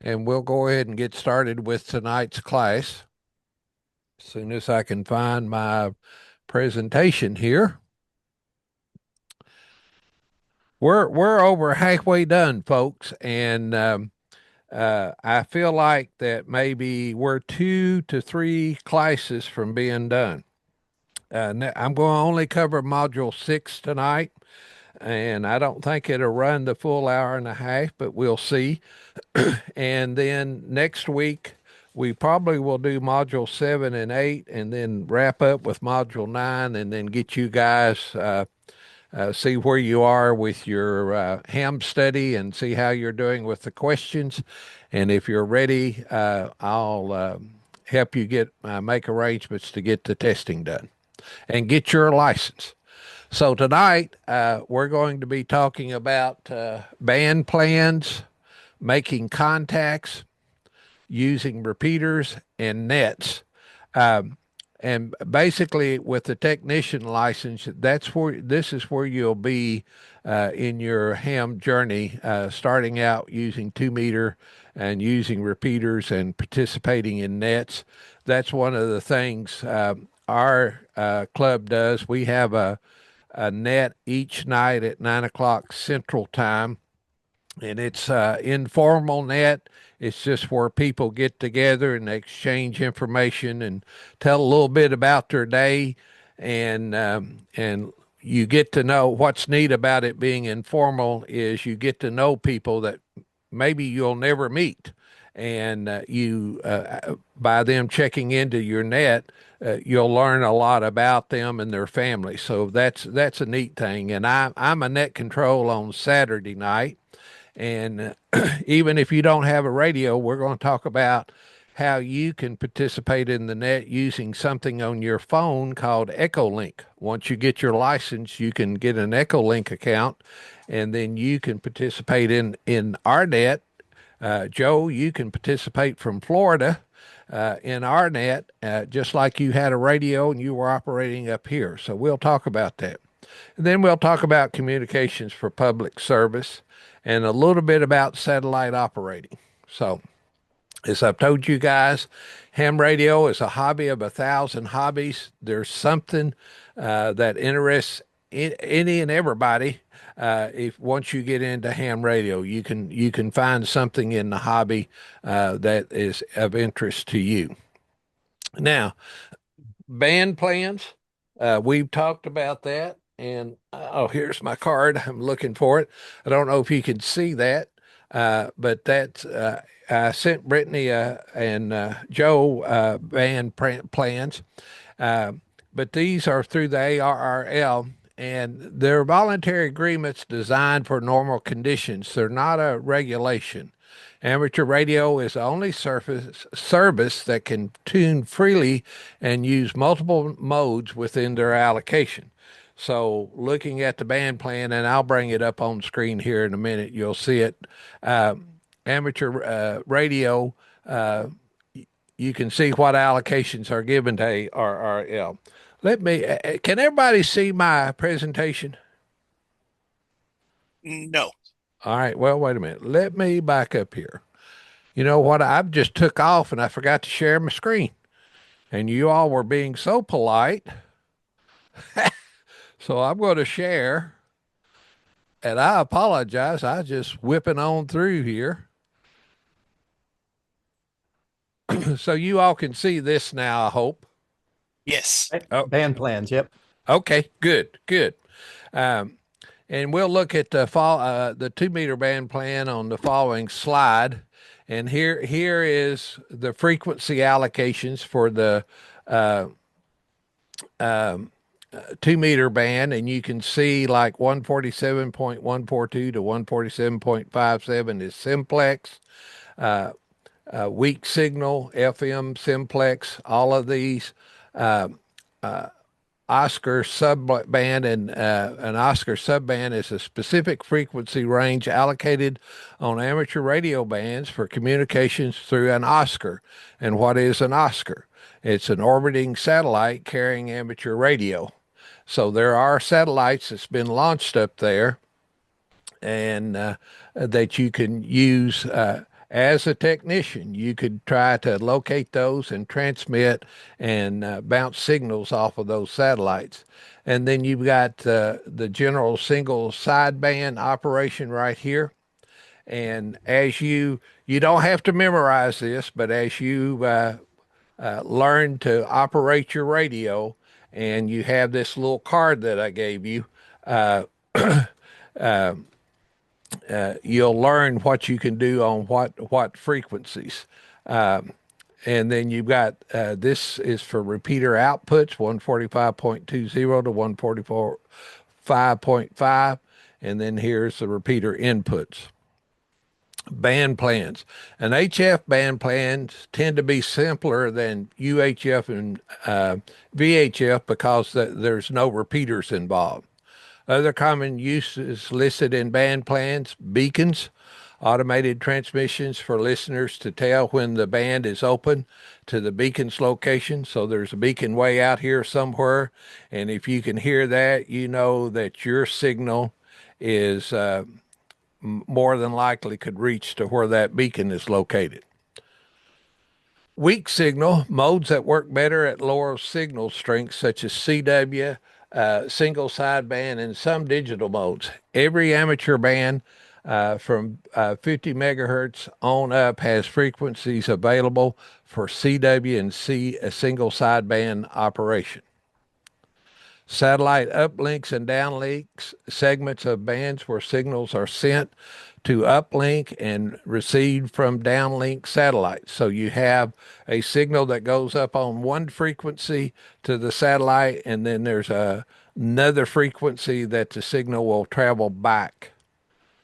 and we'll go ahead and get started with tonight's class. As soon as I can find my presentation here. We're over halfway done, folks, and I feel like that maybe we're 2 to 3 classes from being done. I'm going to only cover Module 6 tonight, and I don't think it'll run the full hour and a half, but we'll see. And then next week, we probably will do Module 7 and 8, and then wrap up with Module 9, and then get you guys see where you are with your ham study and see how you're doing with the questions. And if you're ready, I'll help you get make arrangements to get the testing done and get your license. So tonight, we're going to be talking about band plans, making contacts, using repeaters and nets. Um, and basically, with the technician license, this is where you'll be in your ham journey, starting out using 2 meter and using repeaters and participating in nets. That's one of the things our club does. We have a net each night at 9 o'clock Central Time, and it's informal net. It's just where people get together and they exchange information and tell a little bit about their day, and you get to know what's neat about it being informal is you get to know people that maybe you'll never meet, and you by them checking into your net. You'll learn a lot about them and their family, so that's a neat thing. And I'm a net control on Saturday night, and even if you don't have a radio, we're going to talk about how you can participate in the net using something on your phone called EchoLink. Once you get your license, you can get an EchoLink account, and then you can participate in our net. Joe, you can participate from Florida in our net, just like you had a radio and you were operating up here. So we'll talk about that. And then we'll talk about communications for public service and a little bit about satellite operating. So, as I've told you guys, ham radio is a hobby of 1,000 hobbies. There's something that interests any and everybody. If once you get into ham radio, you can find something in the hobby that is of interest to you. Now, band plans. We've talked about that. And oh, here's my card. I'm looking for it. I don't know if you can see that, but that's I sent Brittany and Joe band plans. Uh, but these are through the ARRL, and they're voluntary agreements designed for normal conditions. They're not a regulation. Amateur radio is the only service that can tune freely and use multiple modes within their allocation. So, looking at the band plan, and I'll bring it up on screen here in a minute, you'll see it. Uh, Amateur radio, uh, you can see what allocations are given to ARRL. Can everybody see my presentation? No. All right, well, wait a minute. Let me back up here. You know what? I've just took off and I forgot to share my screen. And you all were being so polite. So I'm going to share. And I apologize. I just whipping on through here. So you all can see this now, I hope. Yes. Oh, Band plans, yep. okay, good, good. Um, and we'll look at the 2 meter band plan on the following slide. And here is the frequency allocations for the uh, um, 2 meter band, and you can see like 147.142 to 147.57 is simplex, uh, weak signal, FM simplex, all of these. Uh, uh, Oscar subband, and an Oscar subband is a specific frequency range allocated on amateur radio bands for communications through an Oscar. And what is an Oscar? It's an orbiting satellite carrying amateur radio. So there are satellites that's been launched up there, and that you can use as a technician, you could try to locate those and transmit and bounce signals off of those satellites. And then you've got the general single sideband operation right here. And as you don't have to memorize this, but as you learn to operate your radio, and you have this little card that I gave you, uh, you'll learn what you can do on what frequencies. Um, and then you've got this is for repeater outputs 145.20 to 145.5, and then here's the repeater inputs. Band plans. And HF band plans tend to be simpler than UHF and VHF because there's no repeaters involved. Other common uses listed in band plans: beacons, automated transmissions for listeners to tell when the band is open to the beacon's location. So there's a beacon way out here somewhere, and if you can hear that, you know that your signal is more than likely could reach to where that beacon is located. Weak signal, modes that work better at lower signal strengths, such as CW, single sideband, and some digital modes. Every amateur band from 50 megahertz on up has frequencies available for CW and a single sideband operation. Satellite uplinks and downlinks, segments of bands where signals are sent to uplink and received from downlink satellites. So you have a signal that goes up on one frequency to the satellite, and then there's another frequency that the signal will travel back.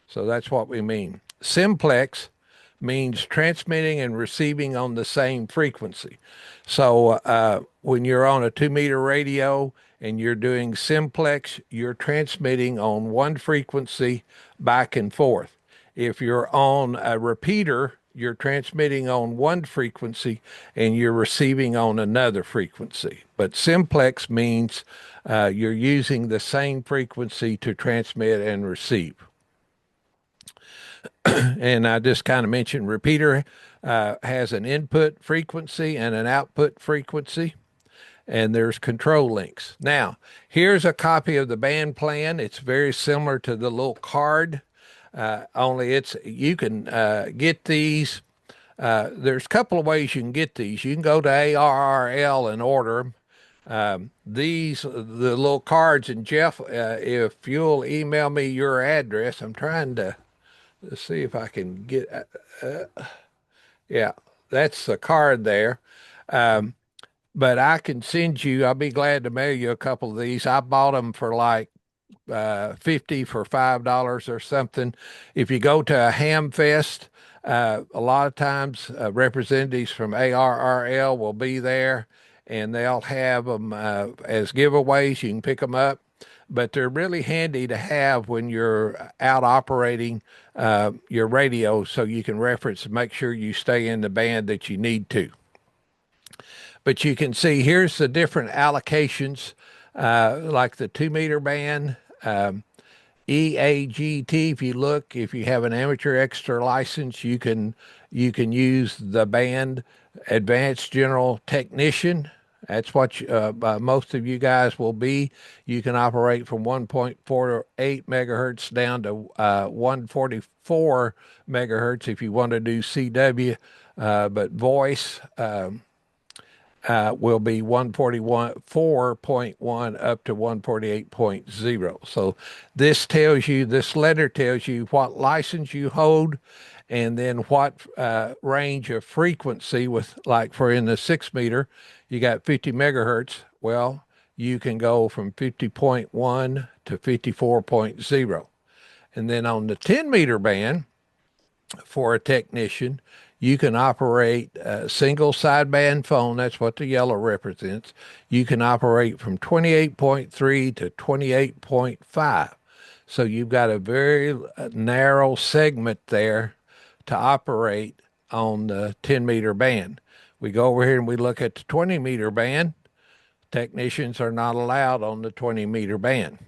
So that's what we mean. Simplex means transmitting and receiving on the same frequency. So when you're on a 2-meter radio and you're doing simplex, you're transmitting on one frequency back and forth. If you're on a repeater, you're transmitting on one frequency and you're receiving on another frequency. But simplex means you're using the same frequency to transmit and receive. And I just kind of mentioned repeater has an input frequency and an output frequency, and there's control links. Now, here's a copy of the band plan. It's very similar to the little card, only you can get these. There's a couple of ways you can get these. You can go to ARRL and order them. The little cards, and Jeff, if you'll email me your address, I'm trying to. Let's see if I can get, yeah, that's the card there. Um, but I can send you, I'll be glad to mail you a couple of these. I bought them for like 50 for $5 or something. If you go to a ham fest, a lot of times representatives from ARRL will be there, and they'll have them as giveaways. You can pick them up, but they're really handy to have when you're out operating your radio, so you can reference and make sure you stay in the band that you need to. But you can see here's the different allocations, like the 2-meter band, EAGT. If you look, if you have an amateur extra license, you can use the band Advanced General Technician. That's what most of you guys will be. You can operate from 1.48 megahertz down to 144 megahertz if you want to do CW, but voice will be 141.4.1 up to 148.0. So this letter tells you what license you hold, and then what range of frequency with, like for in the 6-meter, you got 50 megahertz. Well, you can go from 50.1 to 54.0. And then on the 10-meter band, for a technician, you can operate a single sideband phone. That's what the yellow represents. You can operate from 28.3 to 28.5. So you've got a very narrow segment there to operate on the 10-meter band. We go over here and we look at the 20-meter band. Technicians are not allowed on the 20-meter band.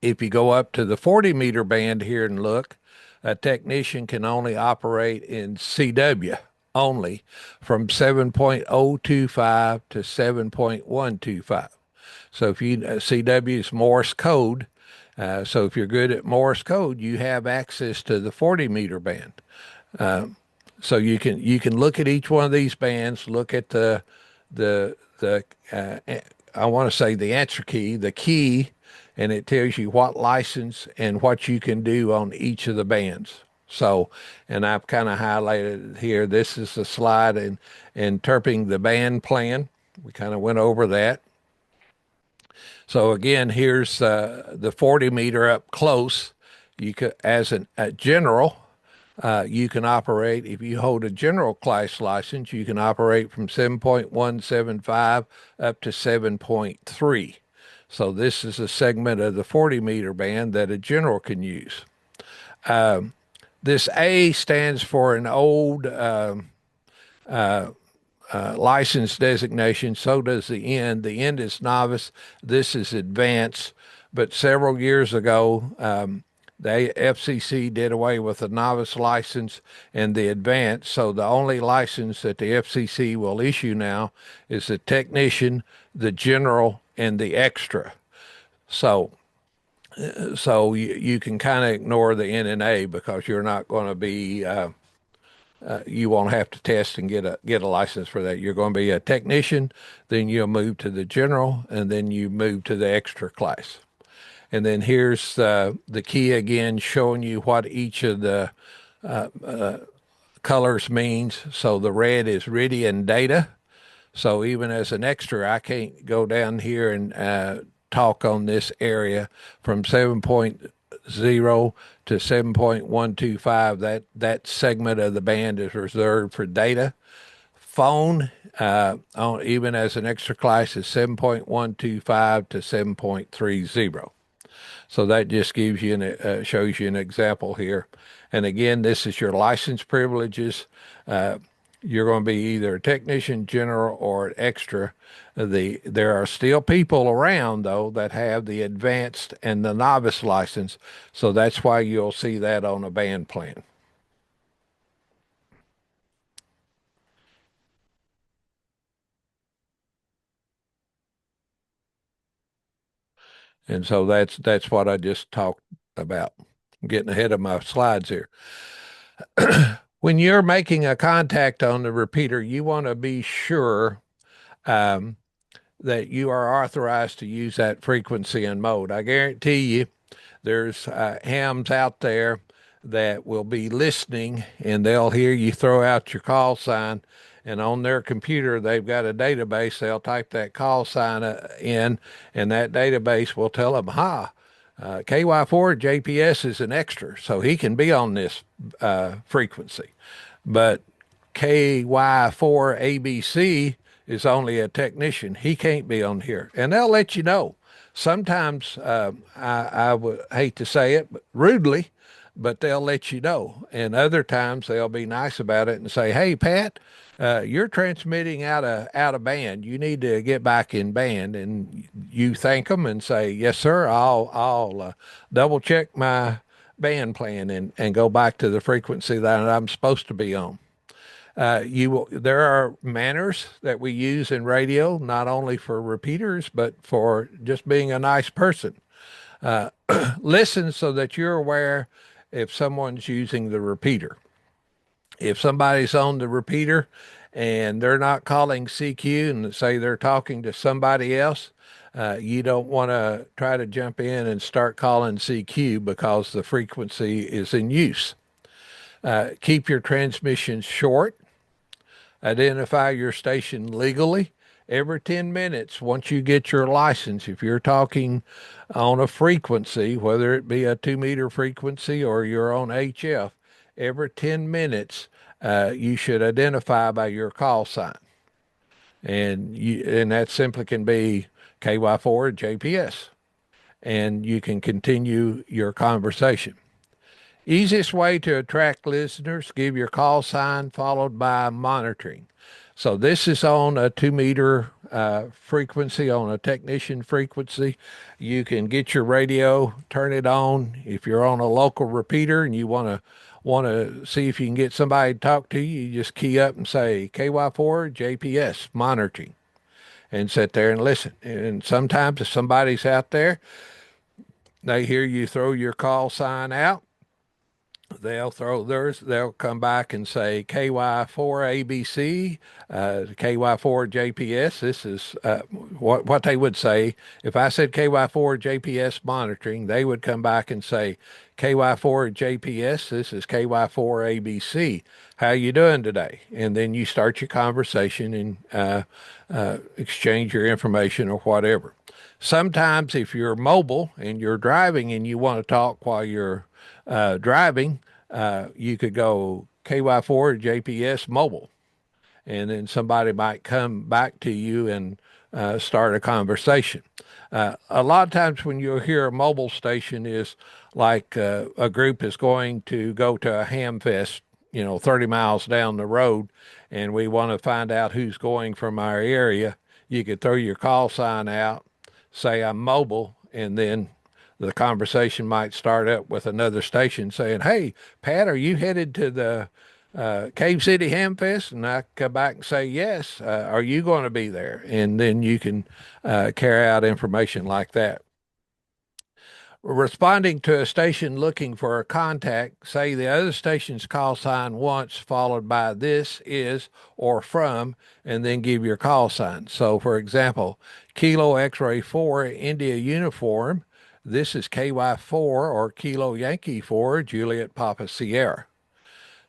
If you go up to the 40-meter band here and look, a technician can only operate in CW only from 7.025 to 7.125. So if you CW is Morse code. So if you're good at Morse code, you have access to the 40 meter band. So you can look at each one of these bands, look at the I want to say the answer key, the key, and it tells you what license and what you can do on each of the bands. So, and I've kind of highlighted it here. This is a slide in interpreting the band plan. We kind of went over that. So again, here's the 40 meter up close. You could, as a general, you can operate, if you hold a general class license, you can operate from 7.175 up to 7.3. So this is a segment of the 40 meter band that a general can use. This A stands for an old license designation. So does the N. The N is novice. This is advanced. But several years ago, the FCC did away with the novice license and the advanced. So the only license that the FCC will issue now is the technician, the general, and the extra. So you can kind of ignore the NNA because you're not going to be you won't have to test and get a license for that. You're going to be a technician, then you'll move to the general, and then you move to the extra class. And then here's the key again, showing you what each of the colors means. So the red is RIDI and data. So even as an extra, I can't go down here and talk on this area from 7.0 to 7.125. That segment of the band is reserved for data. Phone, even as an extra class, is 7.125 to 7.30. So that just gives you shows you an example here. And again, this is your license privileges. You're going to be either a technician, general, or an extra. There are still people around though that have the advanced and the novice license, so that's why you'll see that on a band plan. And so that's what I just talked about. I'm getting ahead of my slides here. When you're making a contact on the repeater, you want to be sure um, that you are authorized to use that frequency and mode. I guarantee you there's hams out there that will be listening and they'll hear you throw out your call sign. And on their computer, they've got a database. They'll type that call sign in, and that database will tell them, KY4 JPS is an extra, so he can be on this frequency. But KY4 ABC is only a technician. He can't be on here. And they'll let you know. Sometimes I would hate to say it, but rudely, but they'll let you know. And other times they'll be nice about it and say, "Hey, Pat, you're transmitting out of band. You need to get back in band." And you thank them and say, "Yes, sir. I'll double check my band plan and go back to the frequency that I'm supposed to be on." There are manners that we use in radio, not only for repeaters, but for just being a nice person. Listen so that you're aware if someone's using the repeater. If somebody's on the repeater and they're not calling CQ and say they're talking to somebody else, you don't want to try to jump in and start calling CQ because the frequency is in use. Keep your transmissions short. Identify your station legally every 10 minutes once you get your license. If you're talking on a frequency, whether it be a 2 meter frequency or you're on HF, every 10 minutes you should identify by your call sign. And that simply can be KY4 JPS. And you can continue your conversation. Easiest way to attract listeners, give your call sign followed by monitoring. So this is on a 2 meter frequency, on a technician frequency. You can get your radio, turn it on. If you're on a local repeater and you want to see if you can get somebody to talk to you, you just key up and say KY4 JPS monitoring and sit there and listen. And sometimes if somebody's out there, they hear you throw your call sign out, they'll throw theirs. They'll come back and say KY4 ABC, KY4 JPS. This is what they would say. If I said KY4 JPS monitoring, they would come back and say KY4 JPS. This is KY4 ABC. How you doing today? And then you start your conversation and exchange your information or whatever. Sometimes, if you're mobile and you're driving and you want to talk while you're driving, you could go KY4 JPS mobile, and then somebody might come back to you and start a conversation. A lot of times when you hear a mobile station is like a group is going to go to a ham fest, 30 miles down the road, and we want to find out who's going from our area. You could throw your call sign out, say I'm mobile, and then the conversation might start up with another station saying, "Hey, Pat, are you headed to the Cave City Ham Fest?" And I come back and say, "Yes. Are you going to be there?" And then you can carry out information like that. Responding to a station looking for a contact, say the other station's call sign once, followed by this, is, or from, and then give your call sign. So, for example, Kilo X-ray 4 India uniform. This is KY4 or Kilo Yankee 4 Juliet Papa Sierra.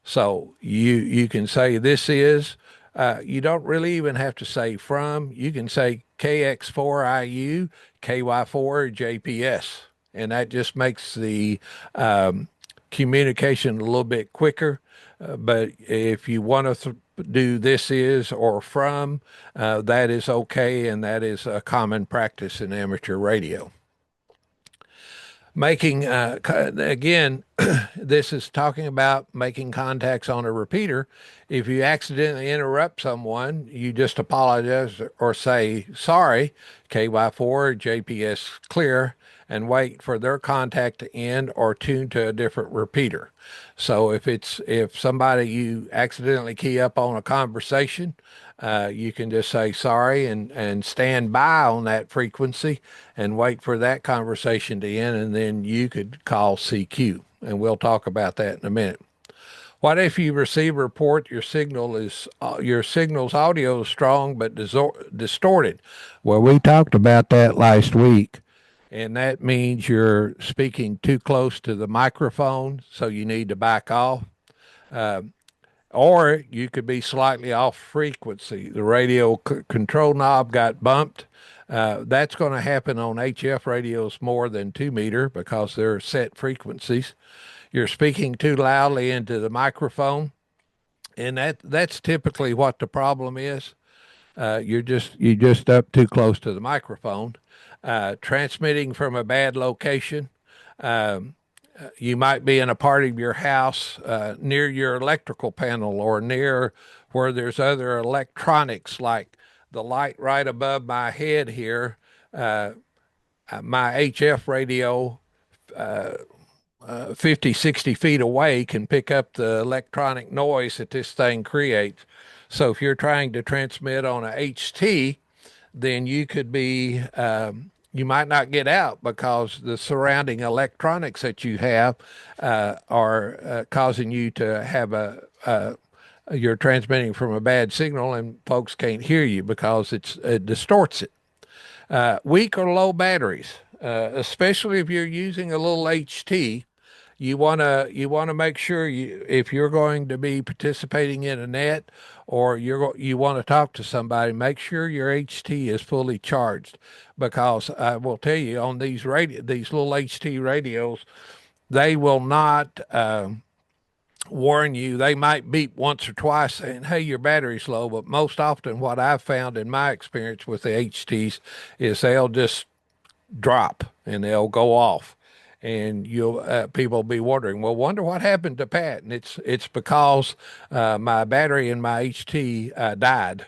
So you can say this is. You don't really even have to say from. You can say KX4IU, KY4 JPS, and that just makes the communication a little bit quicker. But if you want to do this is or from, that is okay, and that is a common practice in amateur radio. Making again, this is talking about making contacts on a repeater. If you accidentally interrupt someone, you just apologize or say sorry, KY4 JPS clear, and wait for their contact to end or tune to a different repeater. So if somebody you accidentally key up on a conversation, you can just say sorry and stand by on that frequency and wait for that conversation to end, and then you could call CQ, and we'll talk about that in a minute. What if you receive a report your signal's audio is strong but distorted? Well, we talked about that last week, and that means you're speaking too close to the microphone, so you need to back off. Uh, or you could be slightly off frequency. The radio control knob got bumped. That's going to happen on HF radios more than 2 meter because they're set frequencies. You're speaking too loudly into the microphone, and that's typically what the problem is. You just up too close to the microphone. Transmitting from a bad location. Um, you might be in a part of your house near your electrical panel or near where there's other electronics, like the light right above my head here. Uh, my HF radio, 50, 60 feet away, can pick up the electronic noise that this thing creates. So if you're trying to transmit on a HT, then you might not get out because the surrounding electronics that you have are causing you to have you're transmitting from a bad signal, and folks can't hear you because it distorts it. Weak or low batteries, especially if you're using a little HT, you want to make sure if you're going to be participating in a net or you want to talk to somebody, make sure your HT is fully charged, because I will tell you on these little HT radios, they will not warn you. They might beep once or twice saying, "Hey, your battery's low," but most often what I've found in my experience with the HTs is they'll just drop and they'll go off. And you'll people be wondering, well, wonder what happened to Pat, and it's because my battery in my HT died,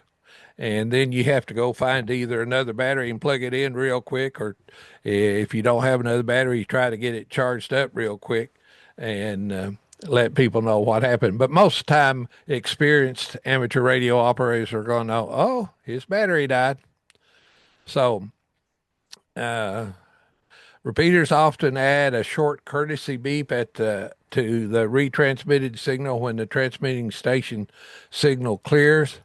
and then you have to go find either another battery and plug it in real quick, or if you don't have another battery, you try to get it charged up real quick, and let people know what happened. But most of the time, experienced amateur radio operators are going to know, oh, his battery died. So uh, repeaters often add a short courtesy beep to the retransmitted signal when the transmitting station signal clears,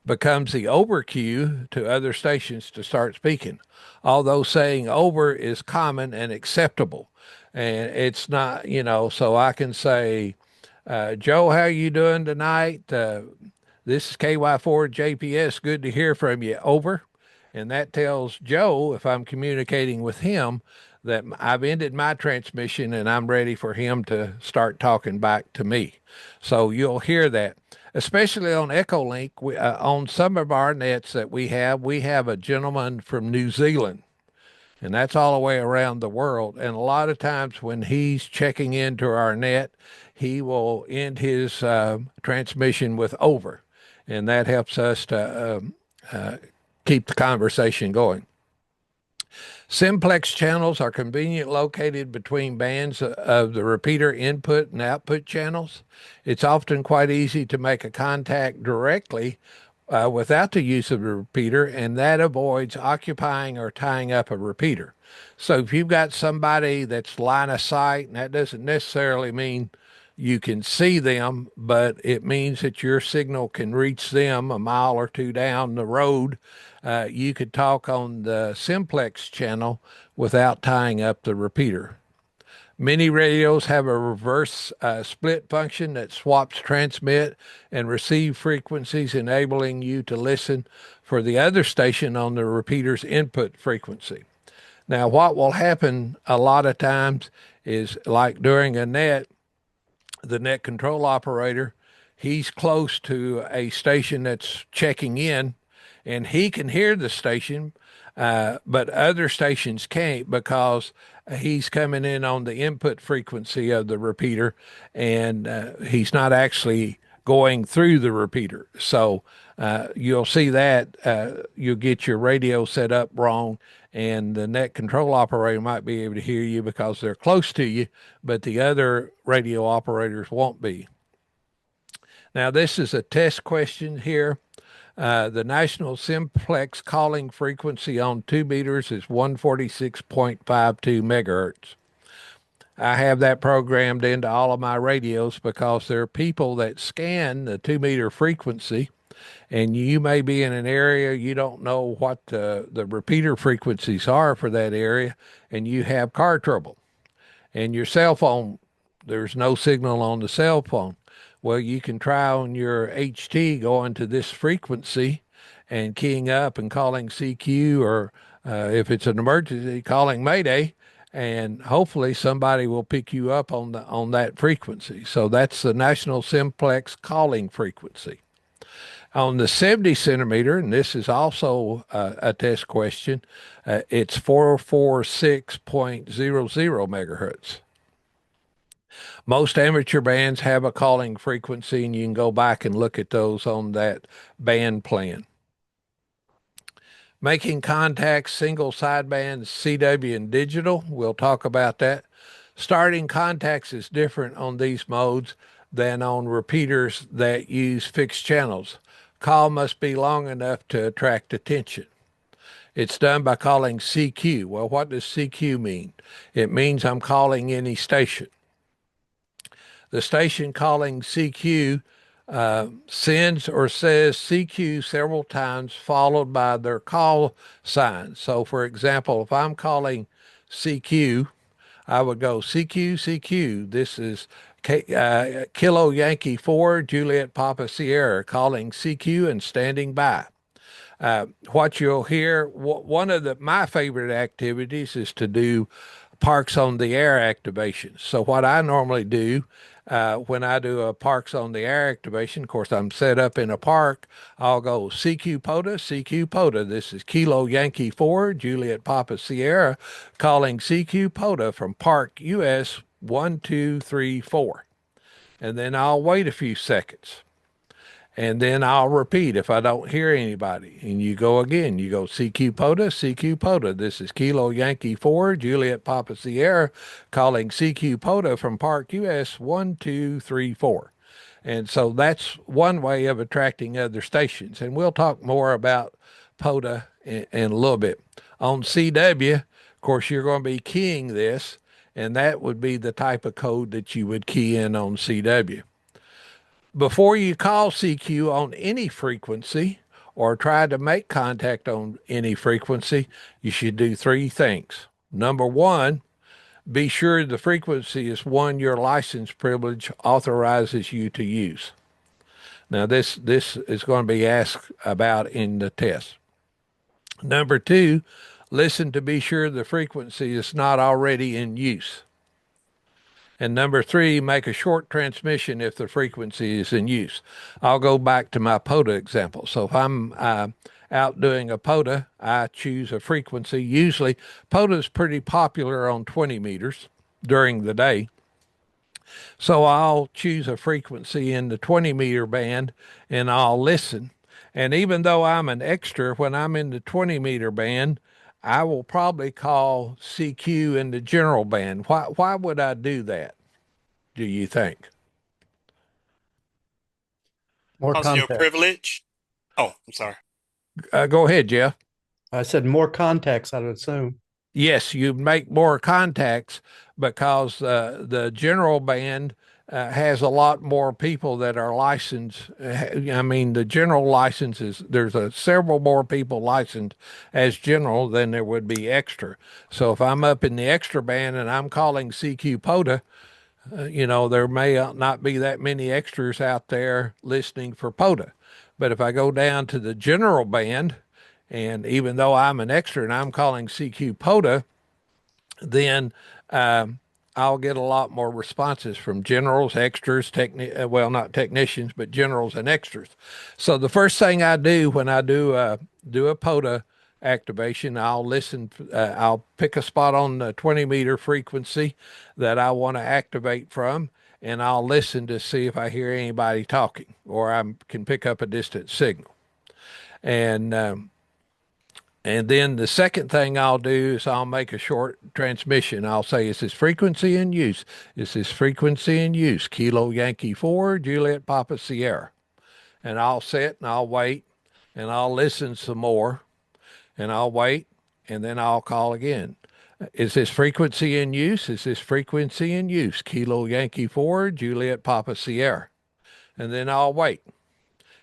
becomes the over cue to other stations to start speaking. Although saying over is common and acceptable, and it's not, so I can say, Joe, how you doing tonight? This is KY4 JPS. Good to hear from you. Over. And that tells Joe, if I'm communicating with him, that I've ended my transmission and I'm ready for him to start talking back to me. So you'll hear that, especially on Echolink. On some of our nets that we have a gentleman from New Zealand, and that's all the way around the world. And a lot of times when he's checking into our net, he will end his transmission with over, and that helps us to keep the conversation going. Simplex channels are conveniently located between bands of the repeater input and output channels. It's often quite easy to make a contact directly without the use of a repeater, and that avoids occupying or tying up a repeater. So if you've got somebody that's line of sight, and that doesn't necessarily mean you can see them, but it means that your signal can reach them a mile or two down the road. You could talk on the simplex channel without tying up the repeater. Many radios have a reverse split function that swaps transmit and receive frequencies, enabling you to listen for the other station on the repeater's input frequency. Now, what will happen a lot of times is, like during a net, the net control operator, he's close to a station that's checking in, and he can hear the station, but other stations can't because he's coming in on the input frequency of the repeater, and he's not actually going through the repeater. So you'll see that you'll get your radio set up wrong, and the net control operator might be able to hear you because they're close to you, but the other radio operators won't be. Now, this is a test question here. The national simplex calling frequency on 2 meters is 146.52 megahertz. I have that programmed into all of my radios because there are people that scan the 2 meter frequency, and you may be in an area you don't know what the repeater frequencies are for that area, and you have car trouble, and your cell phone, there's no signal on the cell phone. Well, you can try on your HT going to this frequency and keying up and calling CQ, or if it's an emergency, calling Mayday, and hopefully somebody will pick you up on that frequency. So that's the national simplex calling frequency. On the 70 centimeter, and this is also a test question, it's 446.00 megahertz. Most amateur bands have a calling frequency, and you can go back and look at those on that band plan. Making contacts, single sideband, CW, and digital. We'll talk about that. Starting contacts is different on these modes than on repeaters that use fixed channels. Call must be long enough to attract attention. It's done by calling CQ. Well, what does CQ mean? It means I'm calling any station. The station calling CQ sends or says CQ several times, followed by their call sign. So, for example, if I'm calling CQ, I would go CQ, CQ. This is Kilo Yankee 4, Juliet Papa Sierra, calling CQ and standing by. What you'll hear, one of my favorite activities is to do parks on the air activations. So what I normally do, When I do a parks on the air activation, of course, I'm set up in a park. I'll go CQ POTA, CQ POTA. This is Kilo Yankee 4, Juliet Papa Sierra, calling CQ POTA from Park US 1234. And then I'll wait a few seconds. And then I'll repeat if I don't hear anybody. And you go again. You go CQ POTA, CQ POTA. This is Kilo Yankee 4, Juliet Papa Sierra, calling CQ POTA from Park US 1234. And so that's one way of attracting other stations. And we'll talk more about POTA in a little bit. On CW, of course, you're going to be keying this, and that would be the type of code that you would key in on CW. Before you call CQ on any frequency or try to make contact on any frequency, you should do three things. Number one, be sure the frequency is one your license privilege authorizes you to use. Now, this is going to be asked about in the test. Number two, listen to be sure the frequency is not already in use. And number three, make a short transmission if the frequency is in use. I'll go back to my POTA example. So if I'm out doing a POTA, I choose a frequency. Usually, POTA is pretty popular on 20 meters during the day. So I'll choose a frequency in the 20-meter band and I'll listen. And even though I'm an extra, when I'm in the 20-meter band, I will probably call CQ in the general band. Why would I do that, do you think? More Because of your context. privilege. Oh, I'm sorry. Go ahead, Jeff. I said more context, I would assume. Yes, you make more contacts because the general band has a lot more people that are licensed. I mean, the general licenses, there's several more people licensed as general than there would be extra. So if I'm up in the extra band and I'm calling CQ POTA, there may not be that many extras out there listening for POTA. But if I go down to the general band, and even though I'm an extra and I'm calling CQ POTA, then I'll get a lot more responses from generals, extras, well, not technicians, but generals and extras. So the first thing I do when I do a POTA activation, I'll listen. I'll pick a spot on the 20-meter frequency that I want to activate from, and I'll listen to see if I hear anybody talking or I can pick up a distant signal. And then the second thing I'll do is I'll make a short transmission. I'll say, is this frequency in use? Is this frequency in use? Kilo Yankee 4, Juliet Papa Sierra. And I'll sit and I'll wait and I'll listen some more and I'll wait and then I'll call again. Is this frequency in use? Is this frequency in use? Kilo Yankee 4, Juliet Papa Sierra. And then I'll wait.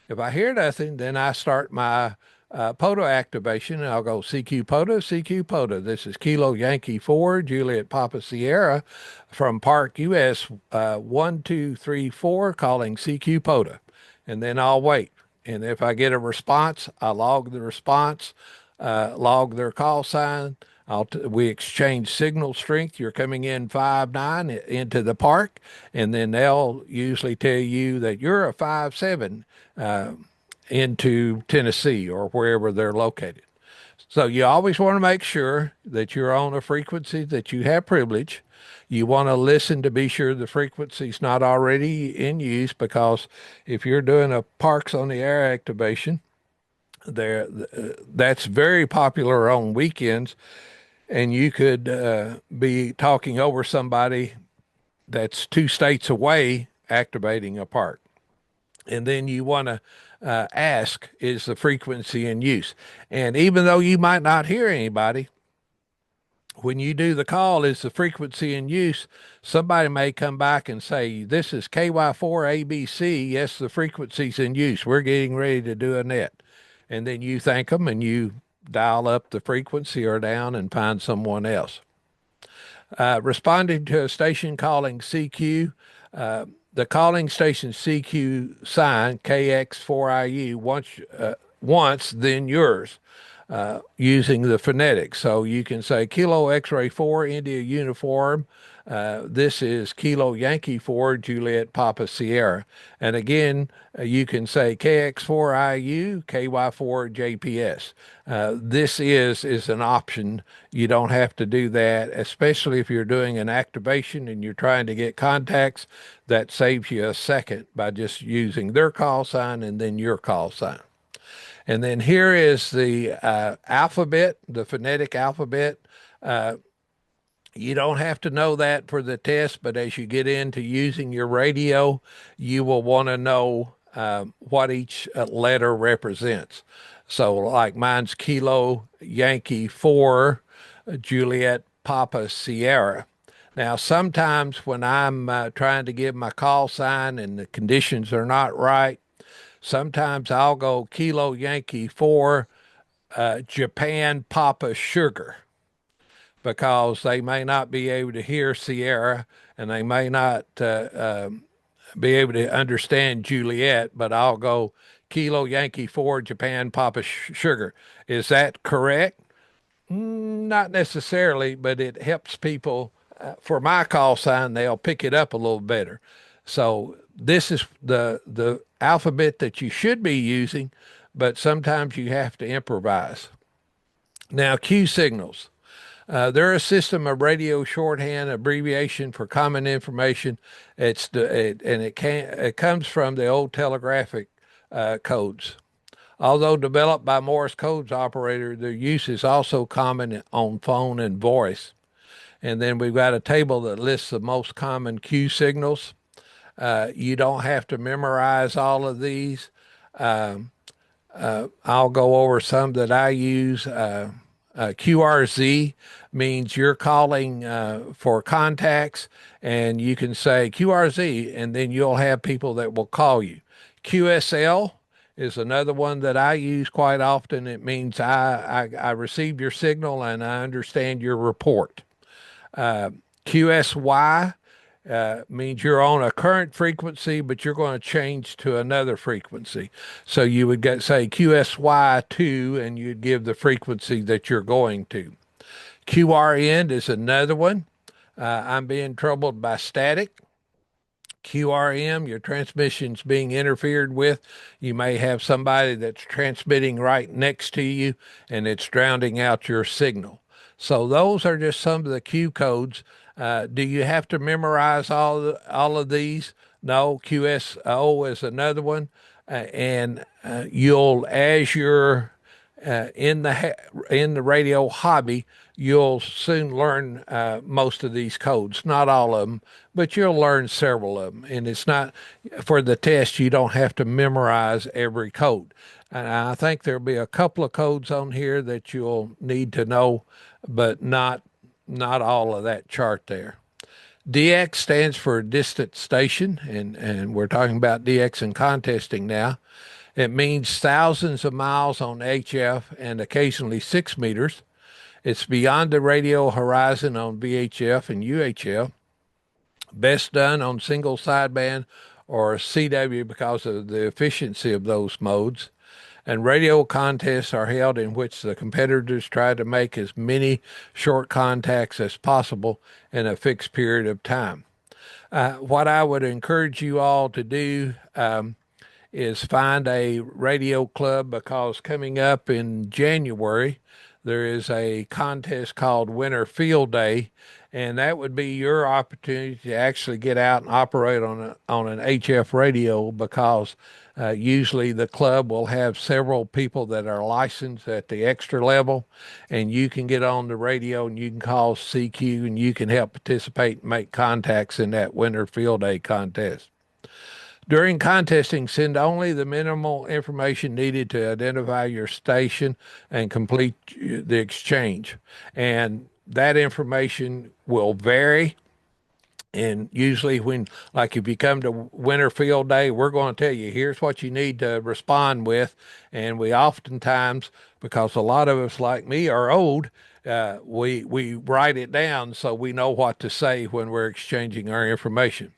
If I hear nothing, then I start my POTA activation. I'll go CQ POTA, CQ POTA. This is Kilo Yankee 4, Juliet Papa Sierra from Park US 1234 calling CQ POTA. And then I'll wait. And if I get a response, I log the response, log their call sign. We exchange signal strength. You're coming in 5'9" into the park, and then they'll usually tell you that you're a 5'7" into Tennessee or wherever they're located. So you always want to make sure that you're on a frequency that you have privilege. You want to listen to be sure the frequency's not already in use, because if you're doing a parks on the air activation, that's very popular on weekends, and you could be talking over somebody that's 2 states away activating a park. And then you want to ask, is the frequency in use? And even though you might not hear anybody, when you do the call, is the frequency in use? Somebody may come back and say, this is KY4ABC. Yes, the frequency's in use. We're getting ready to do a net. And then you thank them and you dial up the frequency or down and find someone else. Responding to a station calling CQ, the calling station CQ sign KX4IU once, then yours. using the phonetics. So you can say Kilo X-ray 4 India uniform. This is Kilo Yankee 4 Juliet Papa Sierra. And again, you can say KX4IU KY4 JPS. This is an option. You don't have to do that, especially if you're doing an activation and you're trying to get contacts. That saves you a second by just using their call sign and then your call sign. And then here is the alphabet, the phonetic alphabet. Uh, you don't have to know that for the test, but as you get into using your radio, you will want to know what each letter represents. So, like mine's Kilo Yankee 4, Juliet Papa Sierra. Now, sometimes when I'm trying to give my call sign and the conditions are not right, sometimes I'll go Kilo Yankee 4, Japan Papa Sugar, because they may not be able to hear Sierra and they may not be able to understand Juliet, but I'll go Kilo Yankee 4, Japan Papa Sugar. Is that correct? Not necessarily, but it helps people. For my call sign, they'll pick it up a little better. So this is the alphabet that you should be using, but sometimes you have to improvise. Now, Q signals. They're a system of radio shorthand abbreviation for common information. It comes from the old telegraphic codes. Although developed by Morse codes operator, their use is also common on phone and voice. And then we've got a table that lists the most common Q signals. You don't have to memorize all of these. I'll go over some that I use. QRZ means you're calling for contacts, and you can say QRZ, and then you'll have people that will call you. QSL is another one that I use quite often. It means I received your signal and I understand your report. QSY means you're on a current frequency, but you're going to change to another frequency. So you would say QSY2 and you'd give the frequency that you're going to. QRN is another one. I'm being troubled by static. QRM, your transmission's being interfered with. You may have somebody that's transmitting right next to you and it's drowning out your signal. So those are just some of the Q codes. Do you have to memorize all of these? No. QSO is another one. And you'll, as you're in the radio hobby, you'll soon learn most of these codes. Not all of them, but you'll learn several of them. And it's not for the test. You don't have to memorize every code. And I think there'll be a couple of codes on here that you'll need to know, but not all of that chart there. DX stands for distant station, and we're talking about DX and contesting now. It means thousands of miles on HF and occasionally 6 meters. It's beyond the radio horizon on VHF and UHF. Best done on single sideband or CW because of the efficiency of those modes. And radio contests are held in which the competitors try to make as many short contacts as possible in a fixed period of time. What I would encourage you all to do is find a radio club, because coming up in January, there is a contest called Winter Field Day, and that would be your opportunity to actually get out and operate on an HF radio, because usually the club will have several people that are licensed at the extra level, and you can get on the radio and you can call CQ and you can help participate and make contacts in that Winter Field Day contest. During contesting, send only the minimal information needed to identify your station and complete the exchange. And that information will vary. And usually like if you come to Winter Field Day, we're going to tell you, here's what you need to respond with. And we oftentimes, because a lot of us like me are old, we write it down so we know what to say when we're exchanging our information.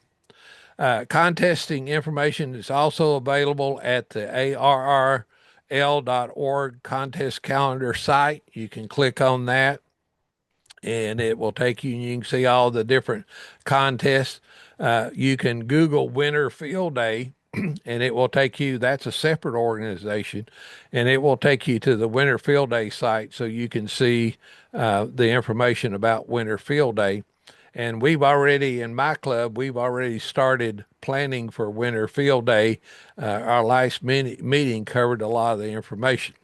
Contesting information is also available at the ARRL l.org contest calendar site. You can click on that and it will take you, and you can see all the different contests. You can Google Winter Field Day, and it will take you, that's a separate organization, and it will take you to the Winter Field Day site so you can see the information about Winter Field Day. And we've already, in my club, we've already started planning for Winter Field Day. Our last meeting covered a lot of the information.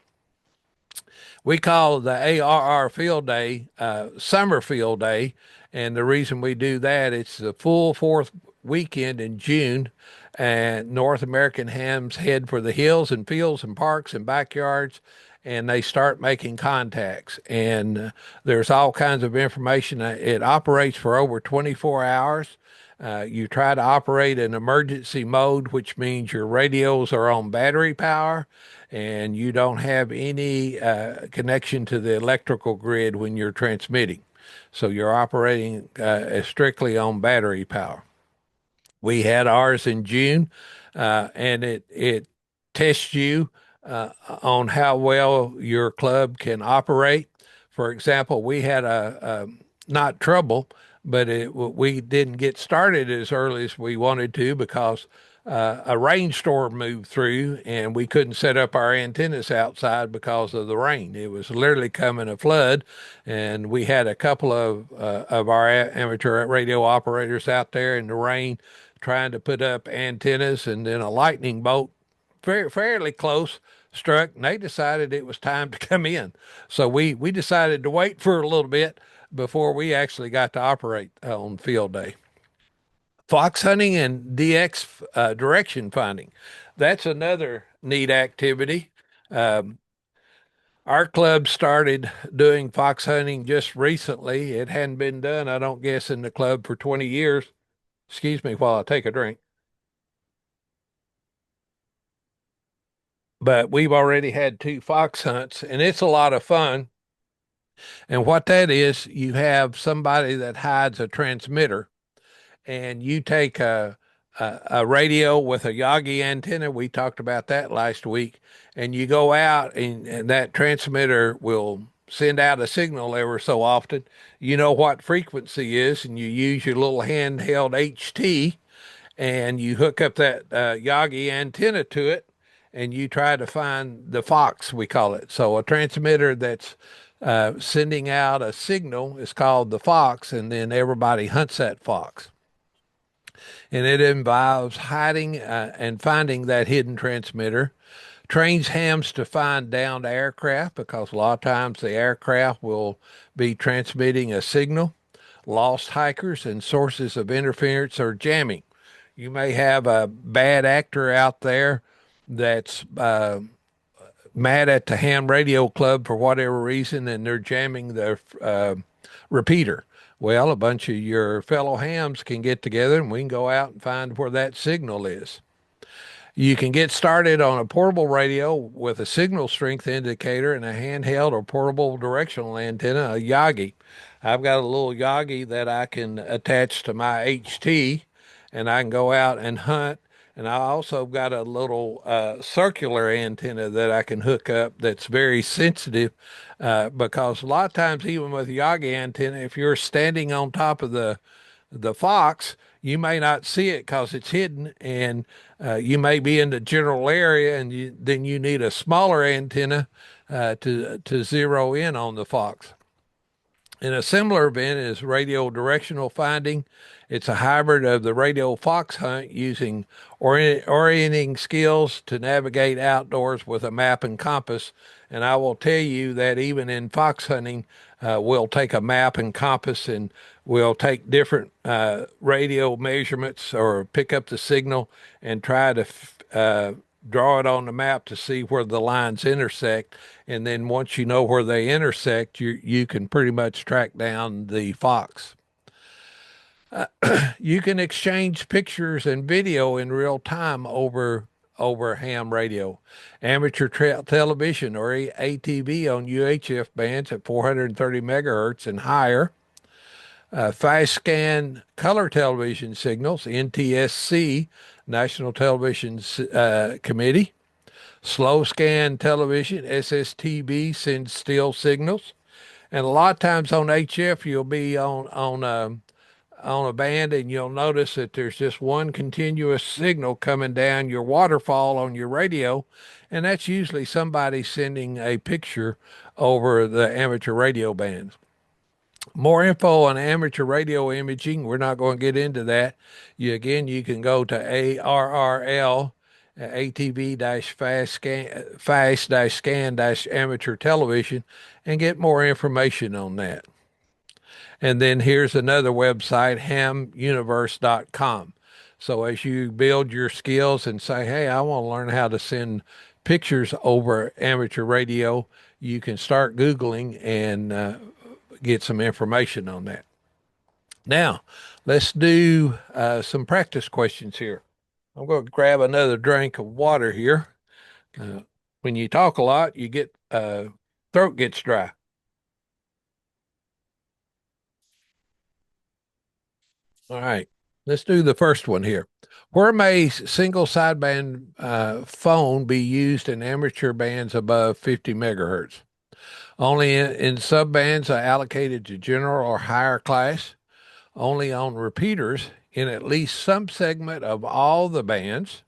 We call the ARR Field Day Summer Field Day, and the reason we do that, it's the full fourth weekend in June, and North American hams head for the hills and fields and parks and backyards, and they start making contacts. And there's all kinds of information. It operates for over 24 hours. You try to operate in emergency mode, which means your radios are on battery power and you don't have any connection to the electrical grid when you're transmitting. So you're operating strictly on battery power. We had ours in June, and it tests you on how well your club can operate. For example, we had a not trouble, but we didn't get started as early as we wanted to because a rainstorm moved through and we couldn't set up our antennas outside because of the rain. It was literally coming a flood, and we had a couple of our amateur radio operators out there in the rain trying to put up antennas, and then a lightning bolt fairly close struck, and they decided it was time to come in. So we decided to wait for a little bit before we actually got to operate on field day. Fox hunting and DX direction finding. That's another neat activity. Um, our club started doing fox hunting just recently. It hadn't been done, I don't guess, in the club for 20 years. Excuse me while I take a drink. But we've already had 2 fox hunts, and it's a lot of fun. And what that is, you have somebody that hides a transmitter, and you take a radio with a Yagi antenna. We talked about that last week, and you go out, and that transmitter will send out a signal ever so often. You know what frequency is, and you use your little handheld HT and you hook up that Yagi antenna to it, and you try to find the fox, we call it. So a transmitter that's sending out a signal is called the fox, and then everybody hunts that fox. And it involves hiding and finding that hidden transmitter. Trains hams to find downed aircraft because a lot of times the aircraft will be transmitting a signal. Lost hikers and sources of interference or jamming. You may have a bad actor out there that's mad at the ham radio club for whatever reason, and they're jamming the repeater. Well, a bunch of your fellow hams can get together and we can go out and find where that signal is. You can get started on a portable radio with a signal strength indicator and a handheld or portable directional antenna, a Yagi. I've got a little Yagi that I can attach to my HT, and I can go out and hunt. And I also got a little circular antenna that I can hook up that's very sensitive because a lot of times, even with a Yagi antenna, if you're standing on top of the fox, you may not see it because it's hidden, and you may be in the general area, and then you need a smaller antenna to zero in on the fox. And a similar event is radio directional finding. It's a hybrid of the radio fox hunt using orienting skills to navigate outdoors with a map and compass. And I will tell you that even in fox hunting, we'll take a map and compass and we'll take different radio measurements or pick up the signal and try to draw it on the map to see where the lines intersect. And then once you know where they intersect, you can pretty much track down the fox. You can exchange pictures and video in real time over ham radio. Amateur television or ATV on UHF bands at 430 megahertz and higher. Fast scan color television signals, NTSC, National Television Committee. Slow scan television, SSTV, sends still signals. And a lot of times on HF, you'll be on a band and you'll notice that there's just one continuous signal coming down your waterfall on your radio. And that's usually somebody sending a picture over the amateur radio bands. More info on amateur radio imaging. We're not going to get into that. You can go to ARRL, fast amateur television, and get more information on that. And then here's another website, hamuniverse.com. So as you build your skills and say, hey, I want to learn how to send pictures over amateur radio, you can start Googling and get some information on that. Now, let's do some practice questions here. I'm going to grab another drink of water here. When you talk a lot, you get throat gets dry. All right, let's do the first one here. Where may single sideband phone be used in amateur bands above 50 megahertz? Only in subbands allocated to general or higher class. Only on repeaters in at least some segment of all the bands,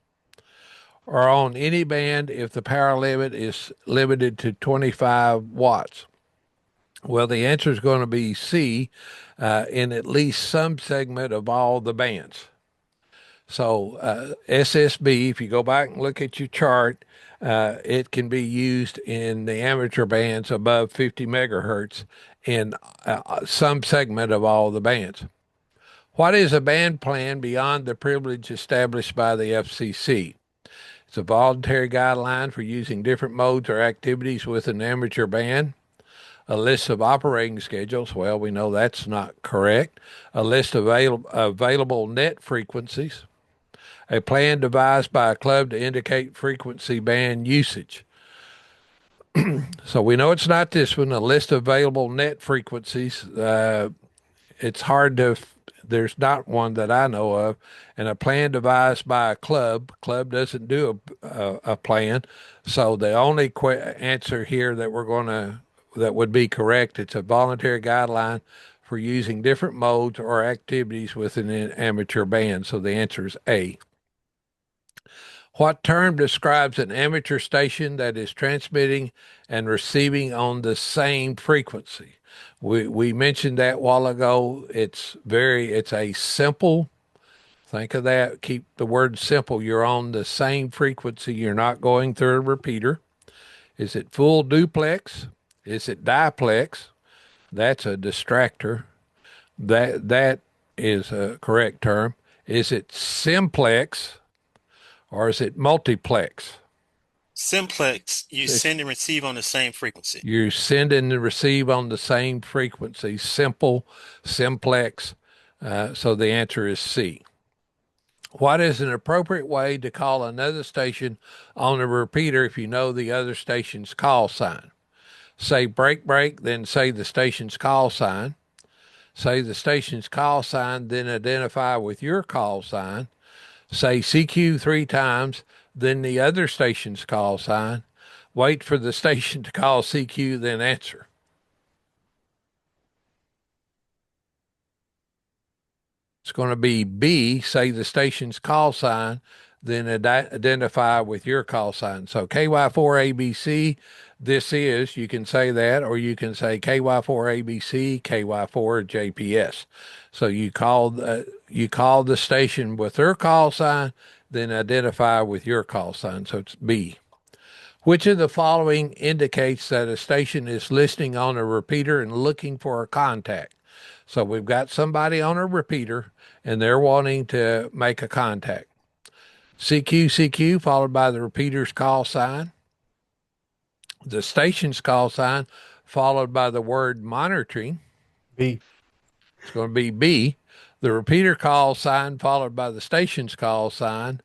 or on any band if the power limit is limited to 25 watts. Well, the answer is going to be C, in at least some segment of all the bands. So SSB, if you go back and look at your chart, it can be used in the amateur bands above 50 megahertz in some segment of all the bands. What is a band plan beyond the privilege established by the FCC? It's a voluntary guideline for using different modes or activities with an amateur band. A list of operating schedules. Well, we know that's not correct. A list of available net frequencies. A plan devised by a club to indicate frequency band usage. So we know it's not this one. A list of available net frequencies. It's hard to, there's not one that I know of. And a plan devised by a club. Club doesn't do a plan. So the only answer here that would be correct, it's a voluntary guideline for using different modes or activities within an amateur band. So the answer is A. What term describes an amateur station that is transmitting and receiving on the same frequency? We mentioned that a while ago. It's a simple, think of that, keep the word simple. You're on the same frequency. You're not going through a repeater. Is it full duplex? Is it diplex? That's a distractor. That is a correct term. Is it simplex or is it multiplex? Simplex, you It's, send and receive on the same frequency. you send and receive on the same frequency. Simple, simplex. So the answer is C. What is an appropriate way to call another station on a repeater if you know the other station's call sign? Say break, break, then say the station's call sign. Say the station's call sign, then identify with your call sign. Say CQ 3 times, then the other station's call sign. Wait for the station to call CQ, then answer. It's going to be B, say the station's call sign, then identify with your call sign. So KY4ABC, this is, you can say that, or you can say KY4ABC, KY4JPS. So you call the station with their call sign, then identify with your call sign. So it's B. Which of the following indicates that a station is listening on a repeater and looking for a contact? So we've got somebody on a repeater and they're wanting to make a contact. CQ followed by the repeater's call sign, the station's call sign followed by the word monitoring. B. It's going to be B, the repeater call sign followed by the station's call sign,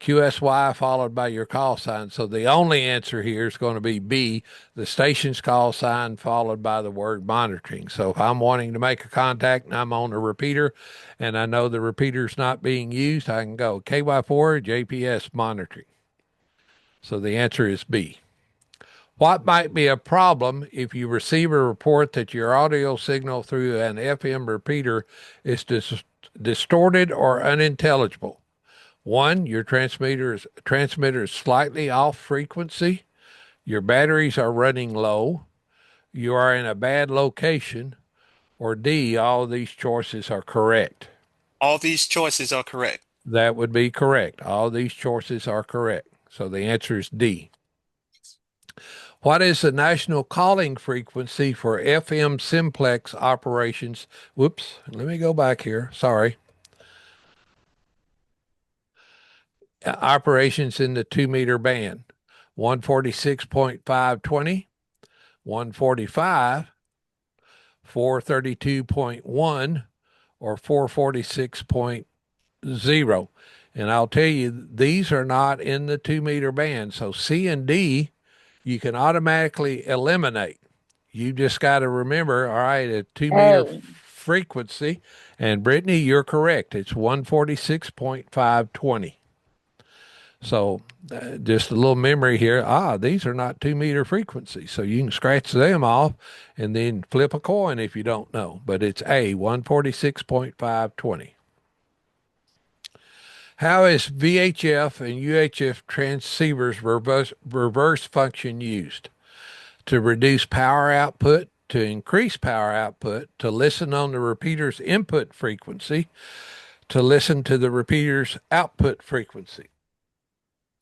QSY followed by your call sign. So the only answer here is going to be B, the station's call sign followed by the word monitoring. So if I'm wanting to make a contact and I'm on a repeater and I know the repeater's not being used, I can go KY4 JPS monitoring. So the answer is B. What might be a problem if you receive a report that your audio signal through an FM repeater is distorted or unintelligible? One, your transmitter is slightly off frequency. Your batteries are running low. You are in a bad location. Or D, all of these choices are correct. All these choices are correct. That would be correct. All these choices are correct. So the answer is D. What is the national calling frequency for FM simplex operations? Whoops, let me go back here. Sorry. Operations in the 2-meter band. 146.520, 145, 432.1, or 446.0. And I'll tell you, these are not in the 2-meter band. So C and D, you can automatically eliminate. You just got to remember, all right, a 2-meter A. frequency. And Brittany, you're correct. It's 146.520. So just a little memory here. These are not 2-meter frequencies. So you can scratch them off and then flip a coin if you don't know. But it's A, 146.520. How is VHF and UHF transceivers reverse function used? To reduce power output, to increase power output, to listen on the repeater's input frequency, to listen to the repeater's output frequency.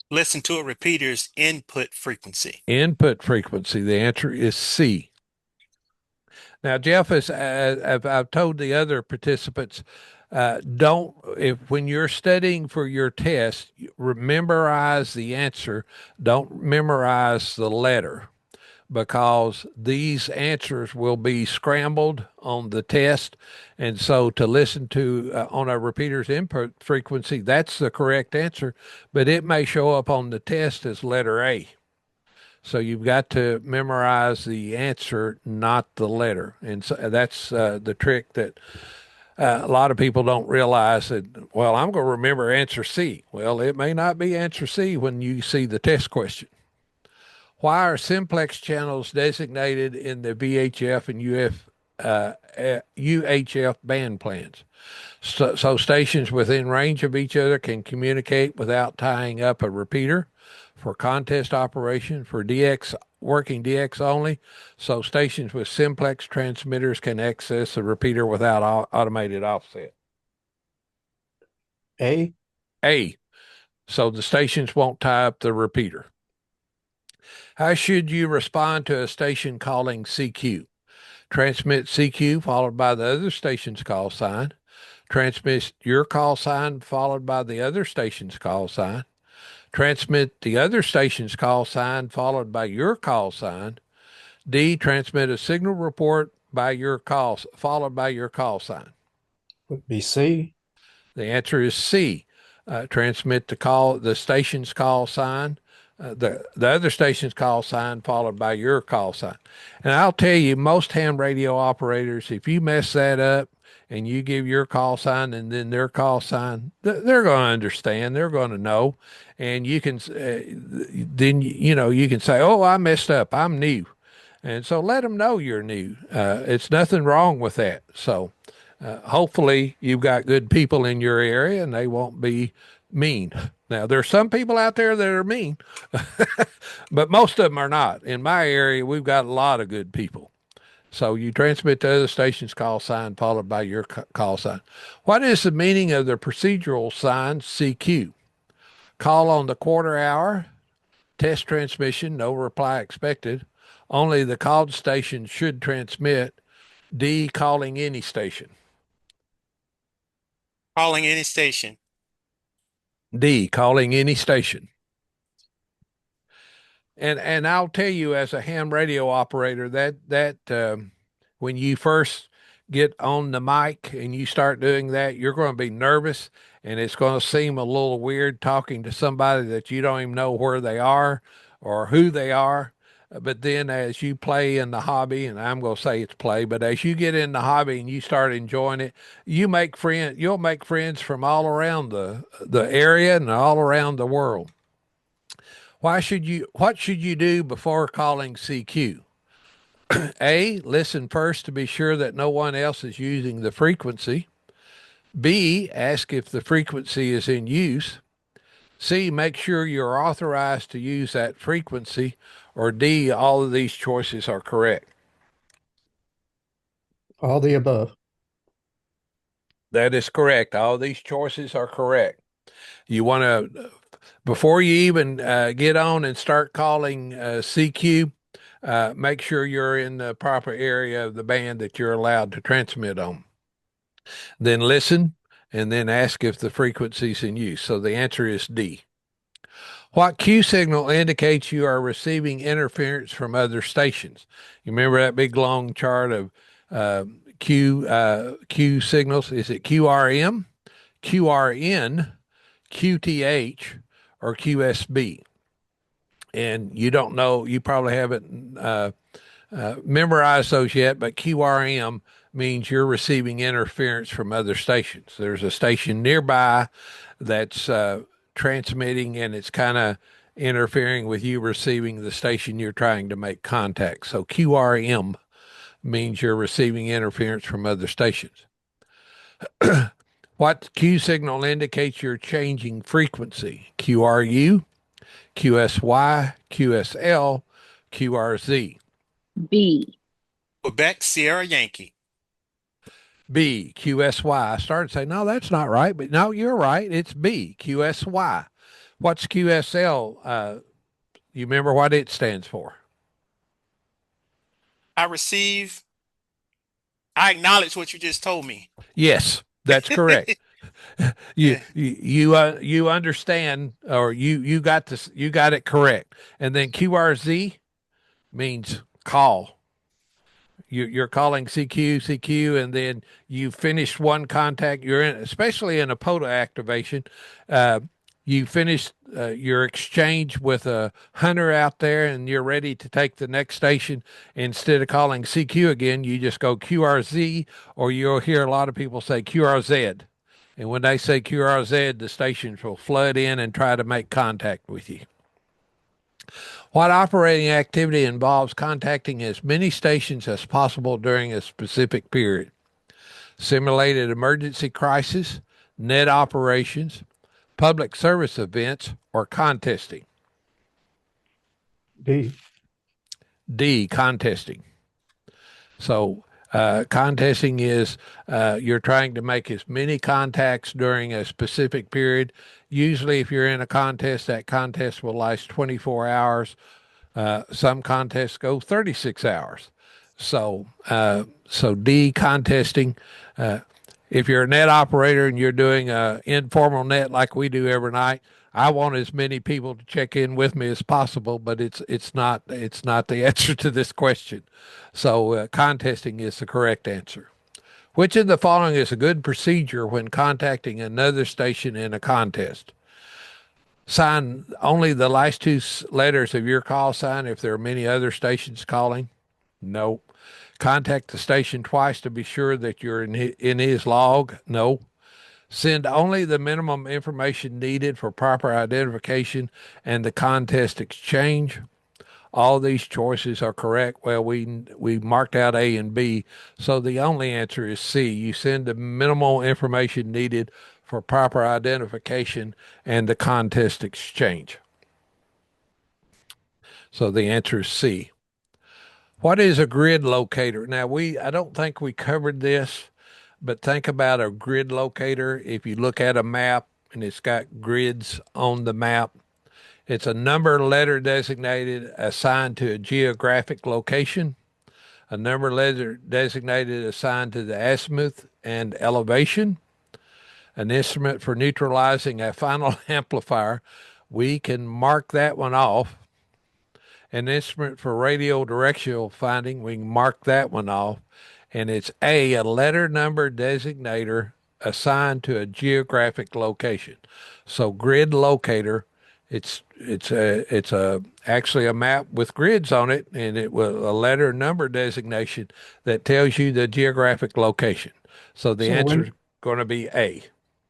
Listen to a repeater's input frequency. Input frequency. The answer is C. Now, Jeff, as I've told the other participants, when you're studying for your test, memorize the answer. Don't memorize the letter, because these answers will be scrambled on the test. And so to listen to on a repeater's input frequency, that's the correct answer, but it may show up on the test as letter A. So you've got to memorize the answer, not the letter. And so that's the trick that a lot of people don't realize that, well, I'm going to remember answer C. Well, it may not be answer C when you see the test question. Why are simplex channels designated in the VHF and UHF band plans? So stations within range of each other can communicate without tying up a repeater. For contest operation, for working DX only, so stations with simplex transmitters can access the repeater without automated offset. A. A, so the stations won't tie up the repeater. How should you respond to a station calling CQ? Transmit CQ followed by the other station's call sign. Transmit your call sign followed by the other station's call sign. Transmit the other station's call sign followed by your call sign. D, transmit a signal report by your call followed by your call sign. Would be C. The answer is C. Transmit the station's call sign, the other station's call sign followed by your call sign. And I'll tell you, most ham radio operators, if you mess that up and you give your call sign and then their call sign, they're going to understand. They're going to know. And you can then you can say, "Oh, I messed up. I'm new," and so let them know you're new. It's nothing wrong with that. So. Hopefully you've got good people in your area and they won't be mean. Now, there's some people out there that are mean, but most of them are not. In my area, we've got a lot of good people. So you transmit the other station's call sign followed by your call sign. What is the meaning of the procedural sign CQ? Call on the quarter hour, test transmission, no reply expected. Only the called station should transmit. D, calling any station. Calling any station. D, calling any station. And I'll tell you, as a ham radio operator, that when you first get on the mic and you start doing that, you're going to be nervous, and it's going to seem a little weird talking to somebody that you don't even know where they are or who they are. But then as you play in the hobby, and I'm going to say it's play, but as you get in the hobby and you start enjoying it, you'll make friends from all around the area and all around the world. What should you do before calling CQ? A, listen first to be sure that no one else is using the frequency. B, ask if the frequency is in use. C, make sure you're authorized to use that frequency. Or D, all of these choices are correct. All the above. That is correct. All these choices are correct. You want to, before you even get on and start calling CQ, make sure you're in the proper area of the band that you're allowed to transmit on. Then listen and then ask if the frequency is in use. So the answer is D. What Q signal indicates you are receiving interference from other stations? You remember that big long chart of Q signals? Is it QRM, QRN, QTH, or QSB? And you don't know, you probably haven't memorized those yet, but QRM means you're receiving interference from other stations. There's a station nearby that's transmitting and it's kind of interfering with you receiving the station you're trying to make contact. So QRM means you're receiving interference from other stations. What Q signal indicates you're changing frequency? QRU, QSY, QSL, QRZ. B. Quebec Sierra Yankee. B, QSY. I started saying, no, that's not right, but no, you're right. It's B, QSY. What's QSL? You remember what it stands for? I acknowledge what you just told me. Yes, that's correct. You Yeah. you understand, or you got this, you got it correct. And then QRZ means call. You're calling CQ, and then you finish one contact. You're in, especially in a POTA activation, uh, you finish your exchange with a hunter out there, and you're ready to take the next station. Instead of calling CQ again, you just go QRZ, or you'll hear a lot of people say QRZ. And when they say QRZ, the stations will flood in and try to make contact with you. What operating activity involves contacting as many stations as possible during a specific period? Simulated emergency crisis, net operations, public service events, or contesting? D. D, contesting. So, contesting is you're trying to make as many contacts during a specific period. Usually, if you're in a contest, that contest will last 24 hours. Some contests go 36 hours. So D, contesting. Uh, if you're a net operator and you're doing a informal net like we do every night, I want as many people to check in with me as possible, but it's not the answer to this question. So contesting is the correct answer. Which of the following is a good procedure when contacting another station in a contest? Sign only the last two letters of your call sign if there are many other stations calling. No. Contact the station twice to be sure that you're in his log. No. Send only the minimum information needed for proper identification and the contest exchange. All these choices are correct. Well, we marked out A and B, so the only answer is C. You send the minimal information needed for proper identification and the contest exchange. So the answer is C. What is a grid locator? Now I don't think we covered this, but think about a grid locator. If you look at a map and it's got grids on the map, it's a number letter designated assigned to a geographic location, a number letter designated assigned to the azimuth and elevation, an instrument for neutralizing a final amplifier. We can mark that one off. An instrument for radio directional finding. We can mark that one off. And it's a letter number designator assigned to a geographic location. So grid locator, it's actually a map with grids on it, and it will a letter number designation that tells you the geographic location. So the So answer is when going to be A.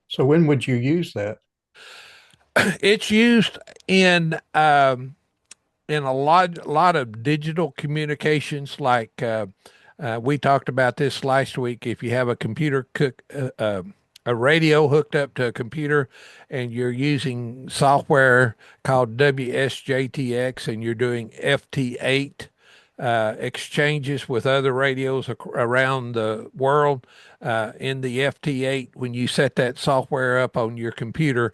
so when would you use that? It's used in a lot of digital communications like we talked about this last week. If you have a radio hooked up to a computer and you're using software called WSJTX and you're doing FT8 exchanges with other radios around the world, in the FT8, when you set that software up on your computer,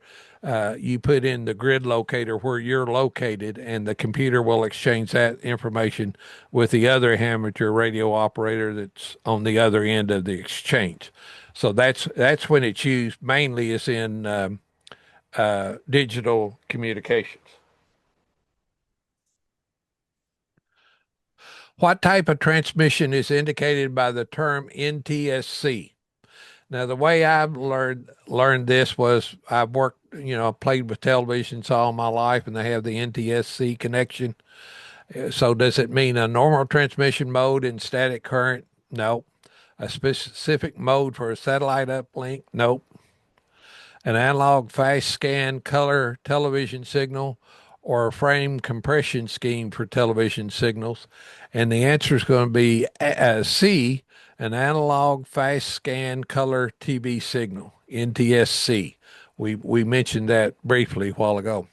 you put in the grid locator where you're located, and the computer will exchange that information with the other amateur radio operator that's on the other end of the exchange. So that's when it's used mainly is in digital communications. What type of transmission is indicated by the term NTSC? Now, the way I've learned this was I've worked, played with televisions all my life, and they have the NTSC connection. So, does it mean a normal transmission mode in static current? No. A specific mode for a satellite uplink? Nope. An analog fast scan color television signal, or a frame compression scheme for television signals? And the answer is going to be C, an analog fast scan color TV signal, NTSC. We mentioned that briefly a while ago.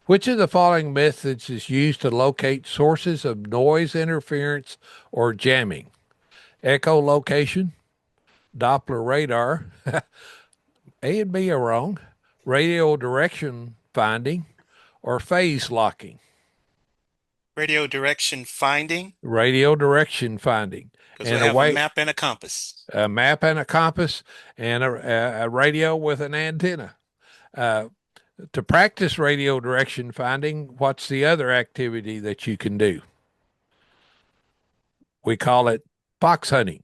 Which of the following methods is used to locate sources of noise interference or jamming? Echolocation, Doppler radar, A and B are wrong, radio direction finding, or phase locking? Radio direction finding, Radio direction finding. because we'll And a have a way, map and a compass. a map and a compass, and a radio with an antenna. Uh, to practice radio direction finding, what's the other activity that you can do? We call it fox hunting.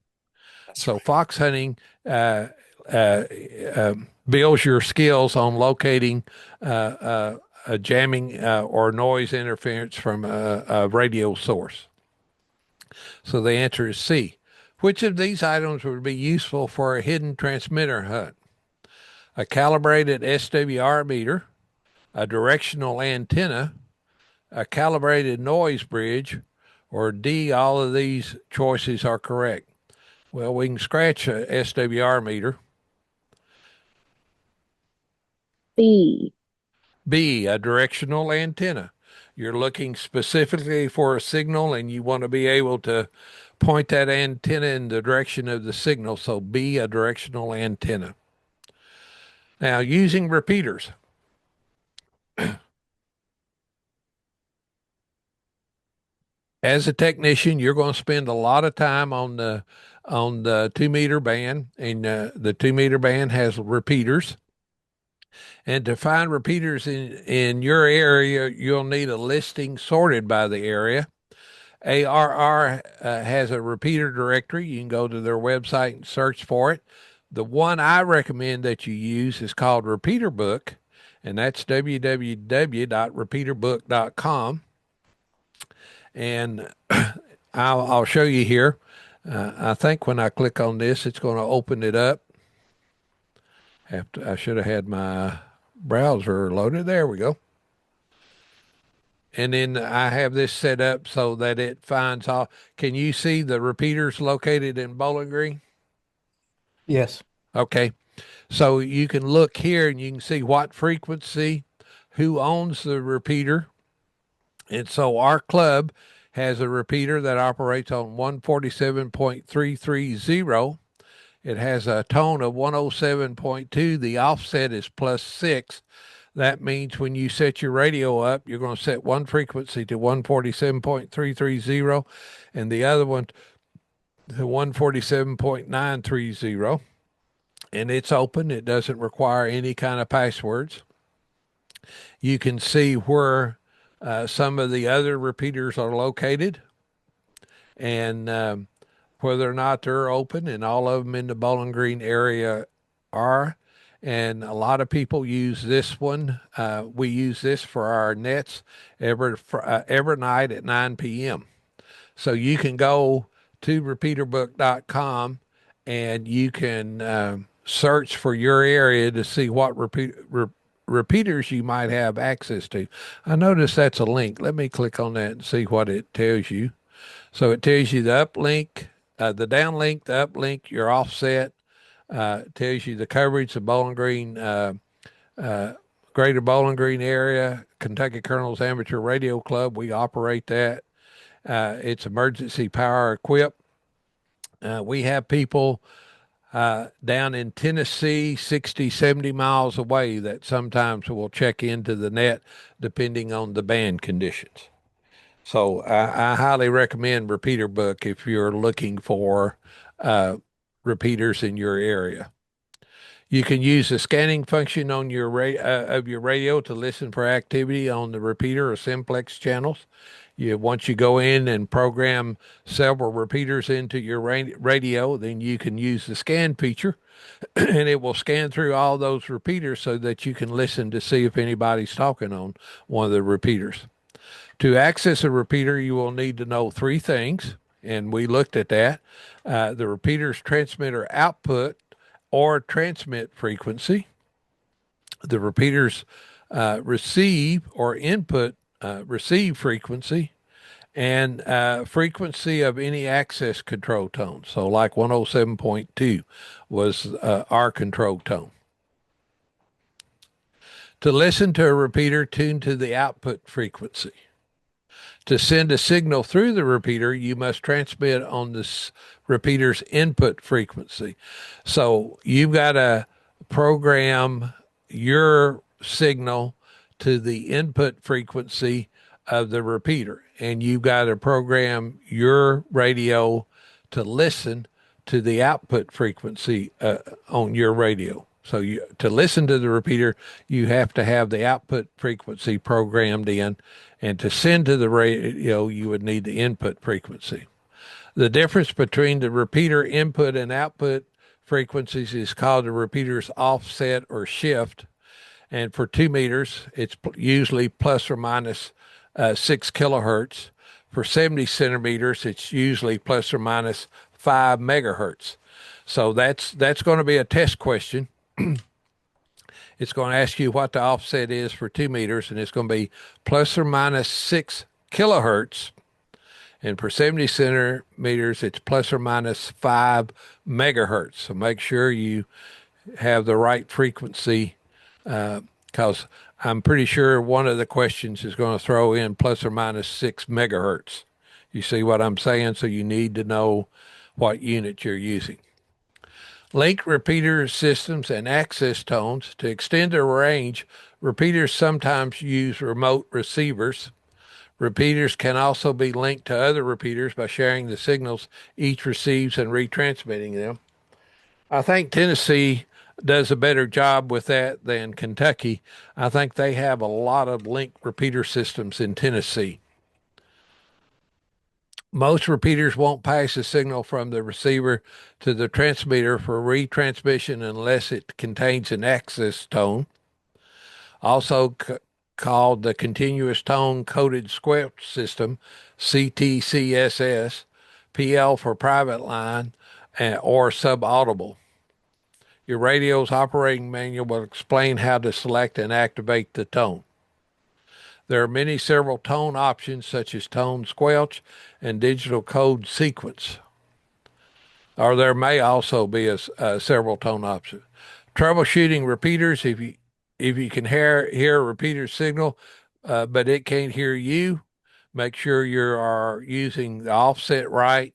That's So right. fox hunting uh, uh, builds your skills on locating a jamming or noise interference from a radio source. So the answer is C. Which of these items would be useful for a hidden transmitter hunt? A calibrated SWR meter, a directional antenna, a calibrated noise bridge, or D, all of these choices are correct. Well, we can scratch a SWR meter. B. B, a directional antenna. You're looking specifically for a signal and you want to be able to point that antenna in the direction of the signal. So B, a directional antenna. Now, using repeaters. As a technician, you're going to spend a lot of time on the 2 meter band, and the 2 meter band has repeaters. And to find repeaters in your area, you'll need a listing sorted by the area. ARR has a repeater directory. You can go to their website and search for it. The one I recommend that you use is called Repeater Book, and that's www.repeaterbook.com. And I'll show you here. I think when I click on this, it's going to open it up. I should have had my browser loaded. There we go. And then I have this set up so that it finds all. Can you see the repeaters located in Bowling Green? Yes. Okay. So you can look here and you can see what frequency, who owns the repeater. And so our club has a repeater that operates on 147.330. It has a tone of 107.2. The offset is +6. That means when you set your radio up, you're going to set one frequency to 147.330 and the other one to 147.930. And it's open. It doesn't require any kind of passwords. You can see where some of the other repeaters are located and whether or not they're open, and all of them in the Bowling Green area are. And a lot of people use this one. We use this for our nets every night at 9 p.m. So you can go to repeaterbook.com and you can search for your area to see what repeaters you might have access to. I notice that's a link. Let me click on that and see what it tells you. So it tells you the uplink, the downlink, the uplink, your offset. It tells you the coverage, the Bowling Green, uh, Greater Bowling Green area, Kentucky Colonels Amateur Radio Club. We operate that. It's emergency power equipped. We have people down in Tennessee, 60, 70 miles away, that sometimes will check into the net depending on the band conditions. So I highly recommend Repeater Book if you're looking for uh, repeaters in your area. You can use the scanning function on your of your radio to listen for activity on the repeater or simplex channels. Once you go in and program several repeaters into your radio, then you can use the scan feature, and it will scan through all those repeaters so that you can listen to see if anybody's talking on one of the repeaters. To access a repeater, you will need to know three things, and we looked at that. The repeater's transmitter output or transmit frequency, the repeater's receive or input receive frequency, and frequency of any access control tone. So, like 107.2 was our control tone. To listen to a repeater, tune to the output frequency. To send a signal through the repeater, you must transmit on this repeater's input frequency. So you've got to program your signal to the input frequency of the repeater, and you've got to program your radio to listen to the output frequency on your radio. So to listen to the repeater, you have to have the output frequency programmed in, and to send to the radio, you would need the input frequency. The difference between the repeater input and output frequencies is called the repeater's offset or shift. And for 2 meters, it's usually plus or minus 6 kilohertz. For 70 centimeters, it's usually plus or minus 5 megahertz. So that's going to be a test question. It's going to ask you what the offset is for 2 meters, and it's going to be plus or minus 6 kilohertz. And for 70 centimeters, it's plus or minus 5 megahertz. So make sure you have the right frequency, because I'm pretty sure one of the questions is going to throw in plus or minus 6 megahertz. You see what I'm saying? So you need to know what unit you're using. Link repeater systems and access tones. To extend their range, repeaters sometimes use remote receivers. Repeaters can also be linked to other repeaters by sharing the signals each receives and retransmitting them. I think Tennessee does a better job with that than Kentucky. I think they have a lot of link repeater systems in Tennessee. Most repeaters won't pass a signal from the receiver to the transmitter for retransmission unless it contains an access tone, also called the continuous tone coded squelch system, CTCSS, PL for private line, or subaudible. Your radio's operating manual will explain how to select and activate the tone. There are several tone options, such as tone squelch and digital code sequence. Or there may also be a several tone option. Troubleshooting repeaters, if you can hear a repeater signal, but it can't hear you, make sure you are using the offset right.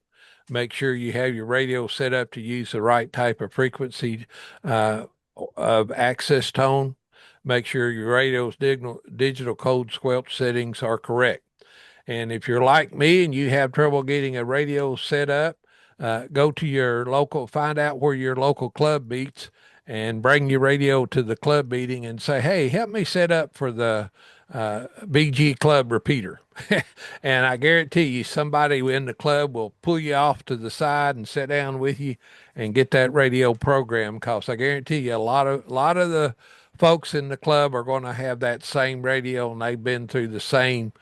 Make sure you have your radio set up to use the right type of frequency of access tone. Make sure your radio's digital code squelch settings are correct. And if you're like me and you have trouble getting a radio set up, go to your local, find out where your local club meets, and bring your radio to the club meeting and say, hey, help me set up for the BG Club repeater. And I guarantee you, somebody in the club will pull you off to the side and sit down with you and get that radio program. Because I guarantee you, a lot of the folks in the club are going to have that same radio, and they've been through the same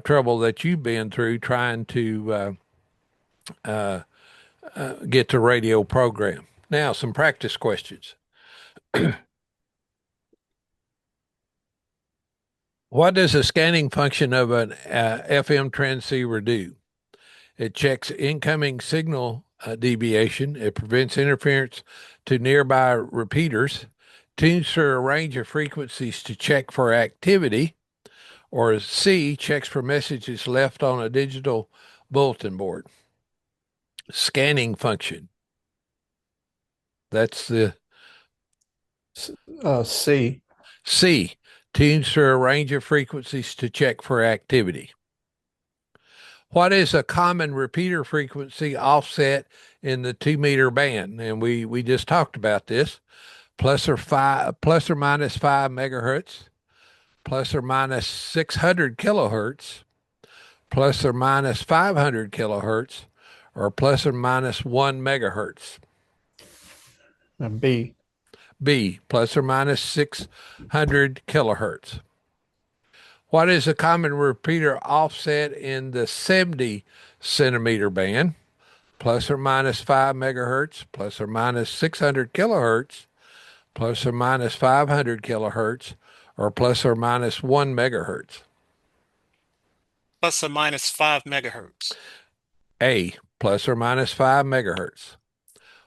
trouble that you've been through trying to get the radio program. Now, some practice questions. What does the scanning function of an FM transceiver do? It checks incoming signal deviation. It prevents interference to nearby repeaters, tunes for a range of frequencies to check for activity, or C, checks for messages left on a digital bulletin board. Scanning function. That's the C. C, tunes for a range of frequencies to check for activity. What is a common repeater frequency offset in the 2 meter band? And we just talked about this. Plus or minus 5 megahertz, plus or minus 600 kilohertz, plus or minus 500 kilohertz, or plus or minus 1 megahertz. B. B, plus or minus 600 kilohertz. What is a common repeater offset in the 70 centimeter band? Plus or minus 5 megahertz, plus or minus 600 kilohertz, plus or minus 500 kilohertz, or plus or minus 1 megahertz. Plus or minus 5 megahertz. A, plus or minus 5 megahertz.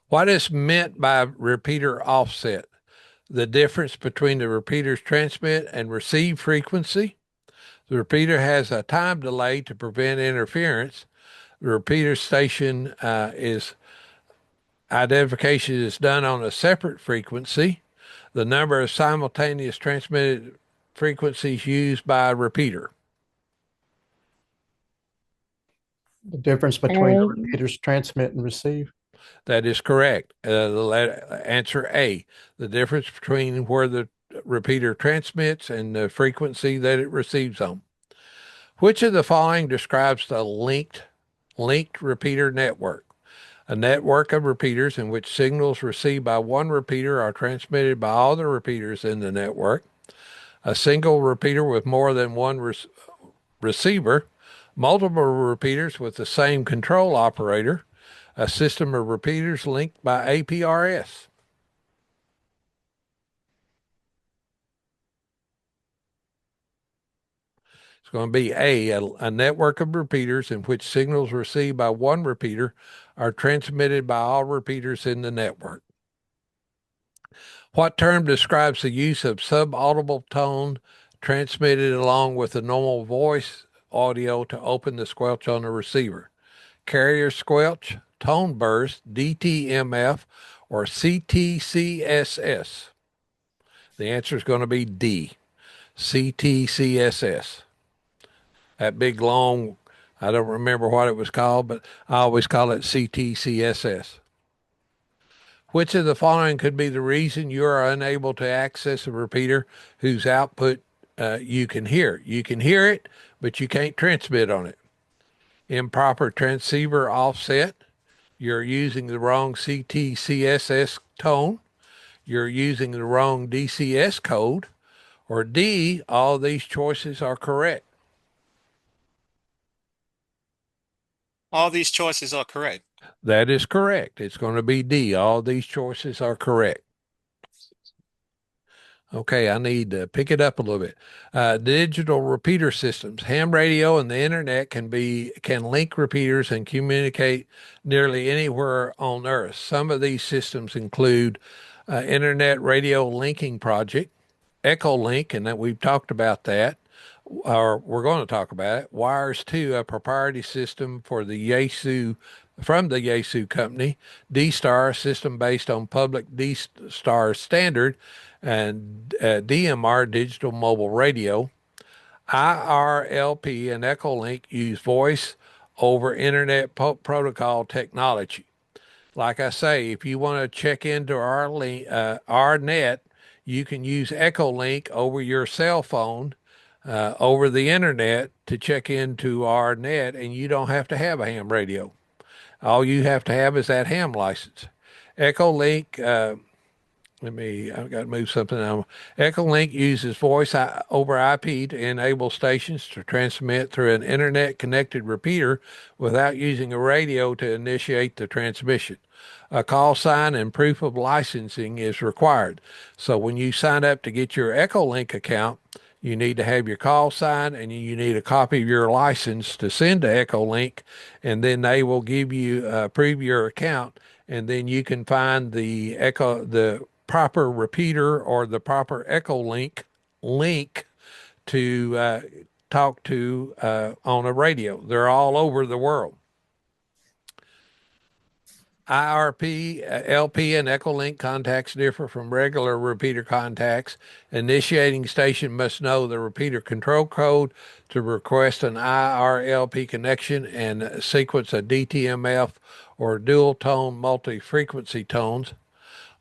What is meant by repeater offset? The difference between the repeater's transmit and receive frequency. The repeater has a time delay to prevent interference. The repeater station identification is done on a separate frequency. The number of simultaneous transmitted frequencies used by a repeater. The difference between the A. repeaters transmit and receive. That is correct. Answer A. The difference between where the repeater transmits and the frequency that it receives on. Which of the following describes the linked repeater network? A network of repeaters in which signals received by one repeater are transmitted by all the repeaters in the network. A single repeater with more than one receiver. Multiple repeaters with the same control operator. A system of repeaters linked by APRS. It's going to be a network of repeaters in which signals received by one repeater are transmitted by all repeaters in the network. What term describes the use of subaudible tone transmitted along with the normal voice audio to open the squelch on the receiver? Carrier squelch, tone burst, DTMF, or CTCSS? The answer is going to be D, CTCSS. That big long, I don't remember what it was called, but I always call it CTCSS. Which of the following could be the reason you are unable to access a repeater whose output you can hear? You can hear it, but you can't transmit on it. Improper transceiver offset. You're using the wrong CTCSS tone. You're using the wrong DCS code. Or D, all these choices are correct. All these choices are correct. That is correct. It's going to be D. All these choices are correct. Okay, I need to pick it up a little bit. Digital repeater systems, ham radio, and the internet can link repeaters and communicate nearly anywhere on Earth. Some of these systems include Internet Radio Linking Project, Echolink, and that we've talked about that, or we're going to talk about it. Wires 2, a proprietary system from the Yaesu company. D-Star, a system based on public D-Star standard, and DMR, digital mobile radio. IRLP and Echolink use voice over internet protocol technology. Like I say, if you want to check into our net, you can use Echolink over your cell phone, over the internet to check into our net, and you don't have to have a ham radio. All you have to have is that ham license. Echolink, I've got to move something out. Echolink uses voice over IP to enable stations to transmit through an internet connected repeater without using a radio to initiate the transmission. A call sign and proof of licensing is required. So when you sign up to get your Echolink account, You need to have your call sign, and you need a copy of your license to send to Echolink, and then they will give you approve your account, and then you can find the proper repeater or the proper Echolink link to talk to on a radio. They're all over the world. IRP, LP, and Echolink contacts differ from regular repeater contacts. Initiating station must know the repeater control code to request an IRLP connection and sequence a DTMF or dual tone multi-frequency tones.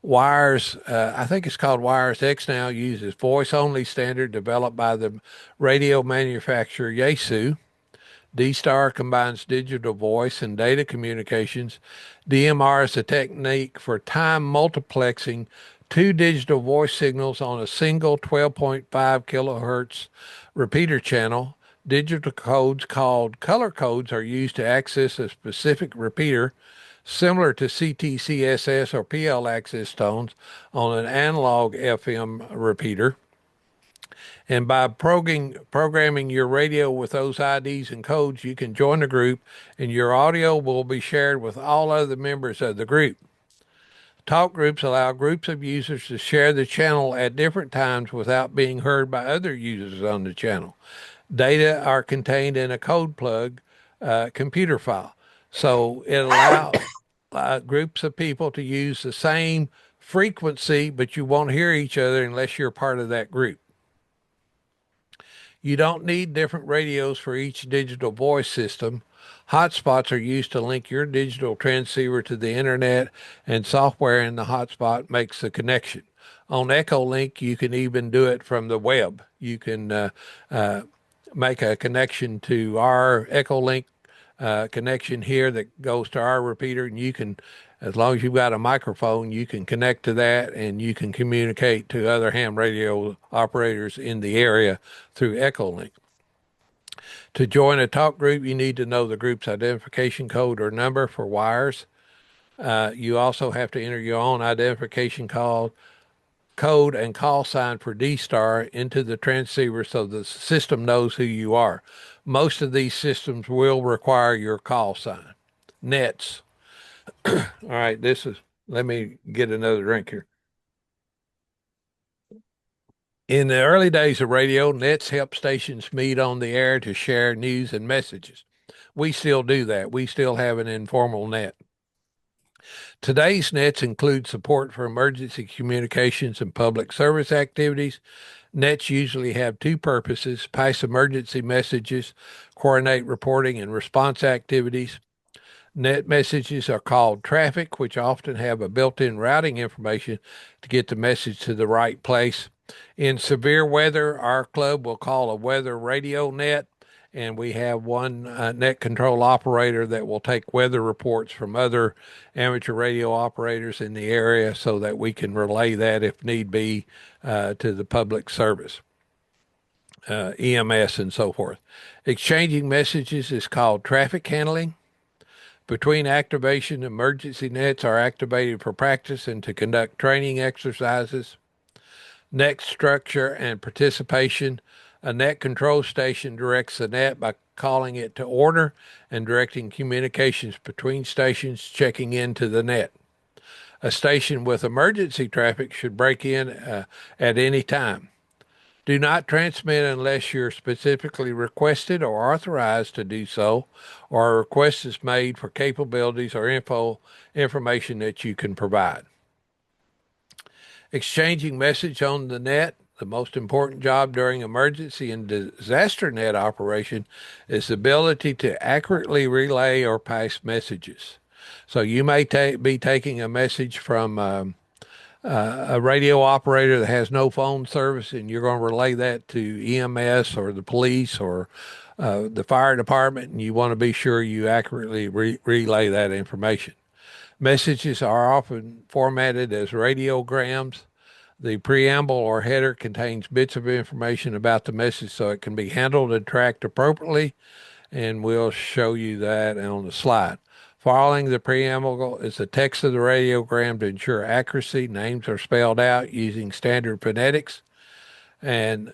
Wires, I think it's called Wires X now, uses voice only standard developed by the radio manufacturer Yaesu. D-Star combines digital voice and data communications. DMR is a technique for time multiplexing two digital voice signals on a single 12.5 kilohertz repeater channel. Digital codes called color codes are used to access a specific repeater, similar to CTCSS or PL access tones on an analog FM repeater. And by programming your radio with those IDs and codes, you can join the group and your audio will be shared with all other members of the group. Talk groups allow groups of users to share the channel at different times without being heard by other users on the channel. Data are contained in a code plug computer file. So it allows groups of people to use the same frequency, but you won't hear each other unless you're part of that group. You don't need different radios for each digital voice system. Hotspots are used to link your digital transceiver to the internet, and software in the hotspot makes the connection. On Echolink, you can even do it from the web. You can make a connection to our Echolink connection here that goes to our repeater, and you can, as long as you've got a microphone, you can connect to that and you can communicate to other ham radio operators in the area through Echolink. To join a talk group, you need to know the group's identification code or number for wires. You also have to enter your own identification code and call sign for D-Star into the transceiver so the system knows who you are. Most of these systems will require your call sign. Nets. All right, let me get another drink here. In the early days of radio, nets helped stations meet on the air to share news and messages. We still do that. We still have an informal net. Today's nets include support for emergency communications and public service activities. Nets usually have two purposes: pass emergency messages, coordinate reporting and response activities. Net messages are called traffic, which often have a built-in routing information to get the message to the right place. In severe weather, our club will call a weather radio net, and we have one net control operator that will take weather reports from other amateur radio operators in the area so that we can relay that if need be to the public service, EMS and so forth. Exchanging messages is called traffic handling. Between activation, emergency nets are activated for practice and to conduct training exercises. Net structure and participation. A net control station directs the net by calling it to order and directing communications between stations checking into the net. A station with emergency traffic should break in at any time. Do not transmit unless you're specifically requested or authorized to do so, or a request is made for capabilities or information that you can provide. Exchanging message on the net. The most important job during emergency and disaster net operation is the ability to accurately relay or pass messages. So you may be taking a message from a radio operator that has no phone service, and you're going to relay that to EMS or the police or the fire department, and you want to be sure you accurately relay that information. Messages are often formatted as radiograms. The preamble or header contains bits of information about the message so it can be handled and tracked appropriately, and we'll show you that on the slide. Following the preamble is the text of the radiogram to ensure accuracy. Names are spelled out using standard phonetics, and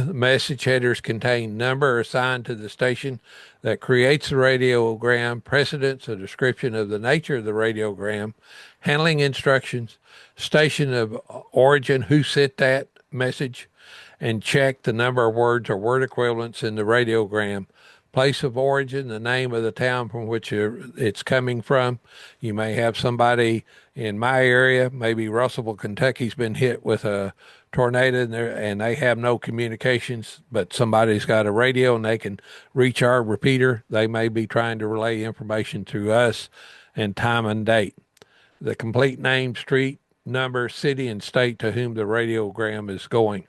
Message headers contain number assigned to the station that creates the radiogram, precedence, a description of the nature of the radiogram, handling instructions, station of origin, who sent that message, and check the number of words or word equivalents in the radiogram. Place of origin, the name of the town from which it's coming from. You may have somebody in my area, maybe Russellville, Kentucky's been hit with a tornado and they have no communications, but somebody's got a radio and they can reach our repeater. They may be trying to relay information to us and time and date. The complete name, street, number, city, and state to whom the radiogram is going.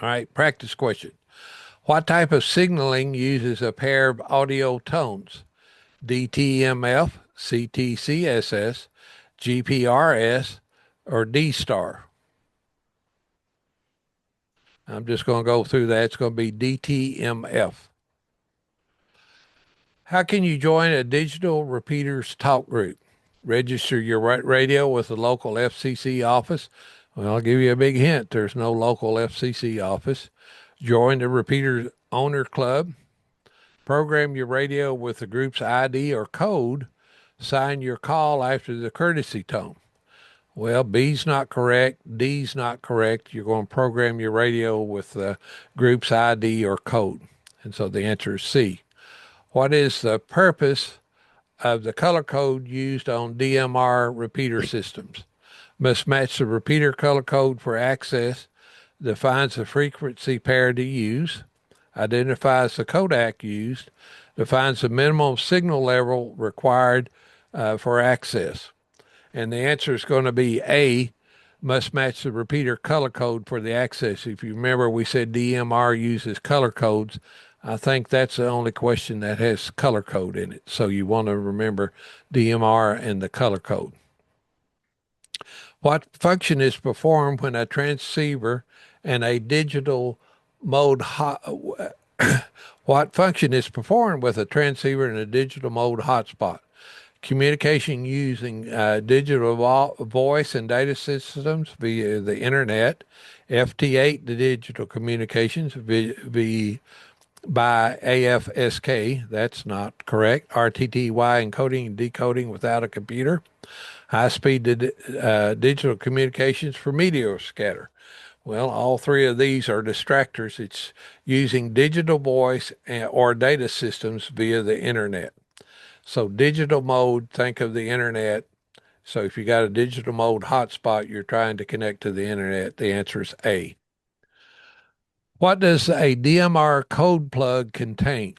All right, practice question. What type of signaling uses a pair of audio tones? DTMF, CTCSS, GPRS, or D star? I'm just going to go through that. It's going to be DTMF. How can you join a digital repeaters talk group? Register your radio with the local FCC office. Well, I'll give you a big hint. There's no local FCC office. Join the repeater owner club. Program your radio with the group's ID or code. Sign your call after the courtesy tone. Well, B's not correct. D's not correct. You're going to program your radio with the group's ID or code. And so the answer is C. What is the purpose of the color code used on DMR repeater systems? Must match the repeater color code for access, defines the frequency pair to use, identifies the codec used, defines the minimum signal level required for access. And the answer is going to be A, must match the repeater color code for the access. If you remember, we said DMR uses color codes. I think that's the only question that has color code in it. So you want to remember DMR and the color code. What function is performed when a transceiver and a digital mode what function is performed with a transceiver and a digital mode hotspot? Communication using digital voice and data systems via the internet, FT8, the digital communications by AFSK, that's not correct, RTTY, encoding and decoding without a computer, high-speed digital communications for meteor scatter. Well, all three of these are distractors. It's using digital voice or data systems via the internet. So digital mode, think of the internet. So if you got a digital mode hotspot, you're trying to connect to the internet. The answer is A. What does a DMR code plug contain?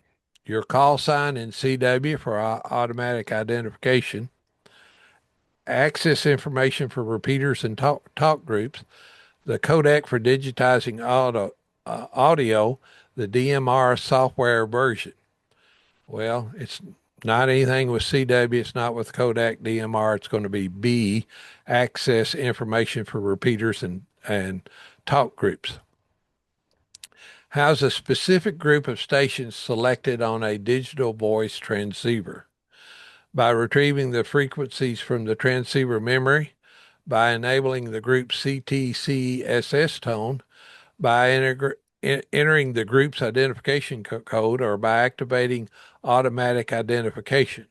Your call sign in CW for automatic identification, access information for repeaters and talk groups, the codec for digitizing audio, the DMR software version. Well, it's not anything with CW. It's not with codec DMR. It's going to be B, access information for repeaters and talk groups. How's a specific group of stations selected on a digital voice transceiver? By retrieving the frequencies from the transceiver memory, by enabling the group CTCSS tone, by entering the group's identification code, or by activating automatic identification.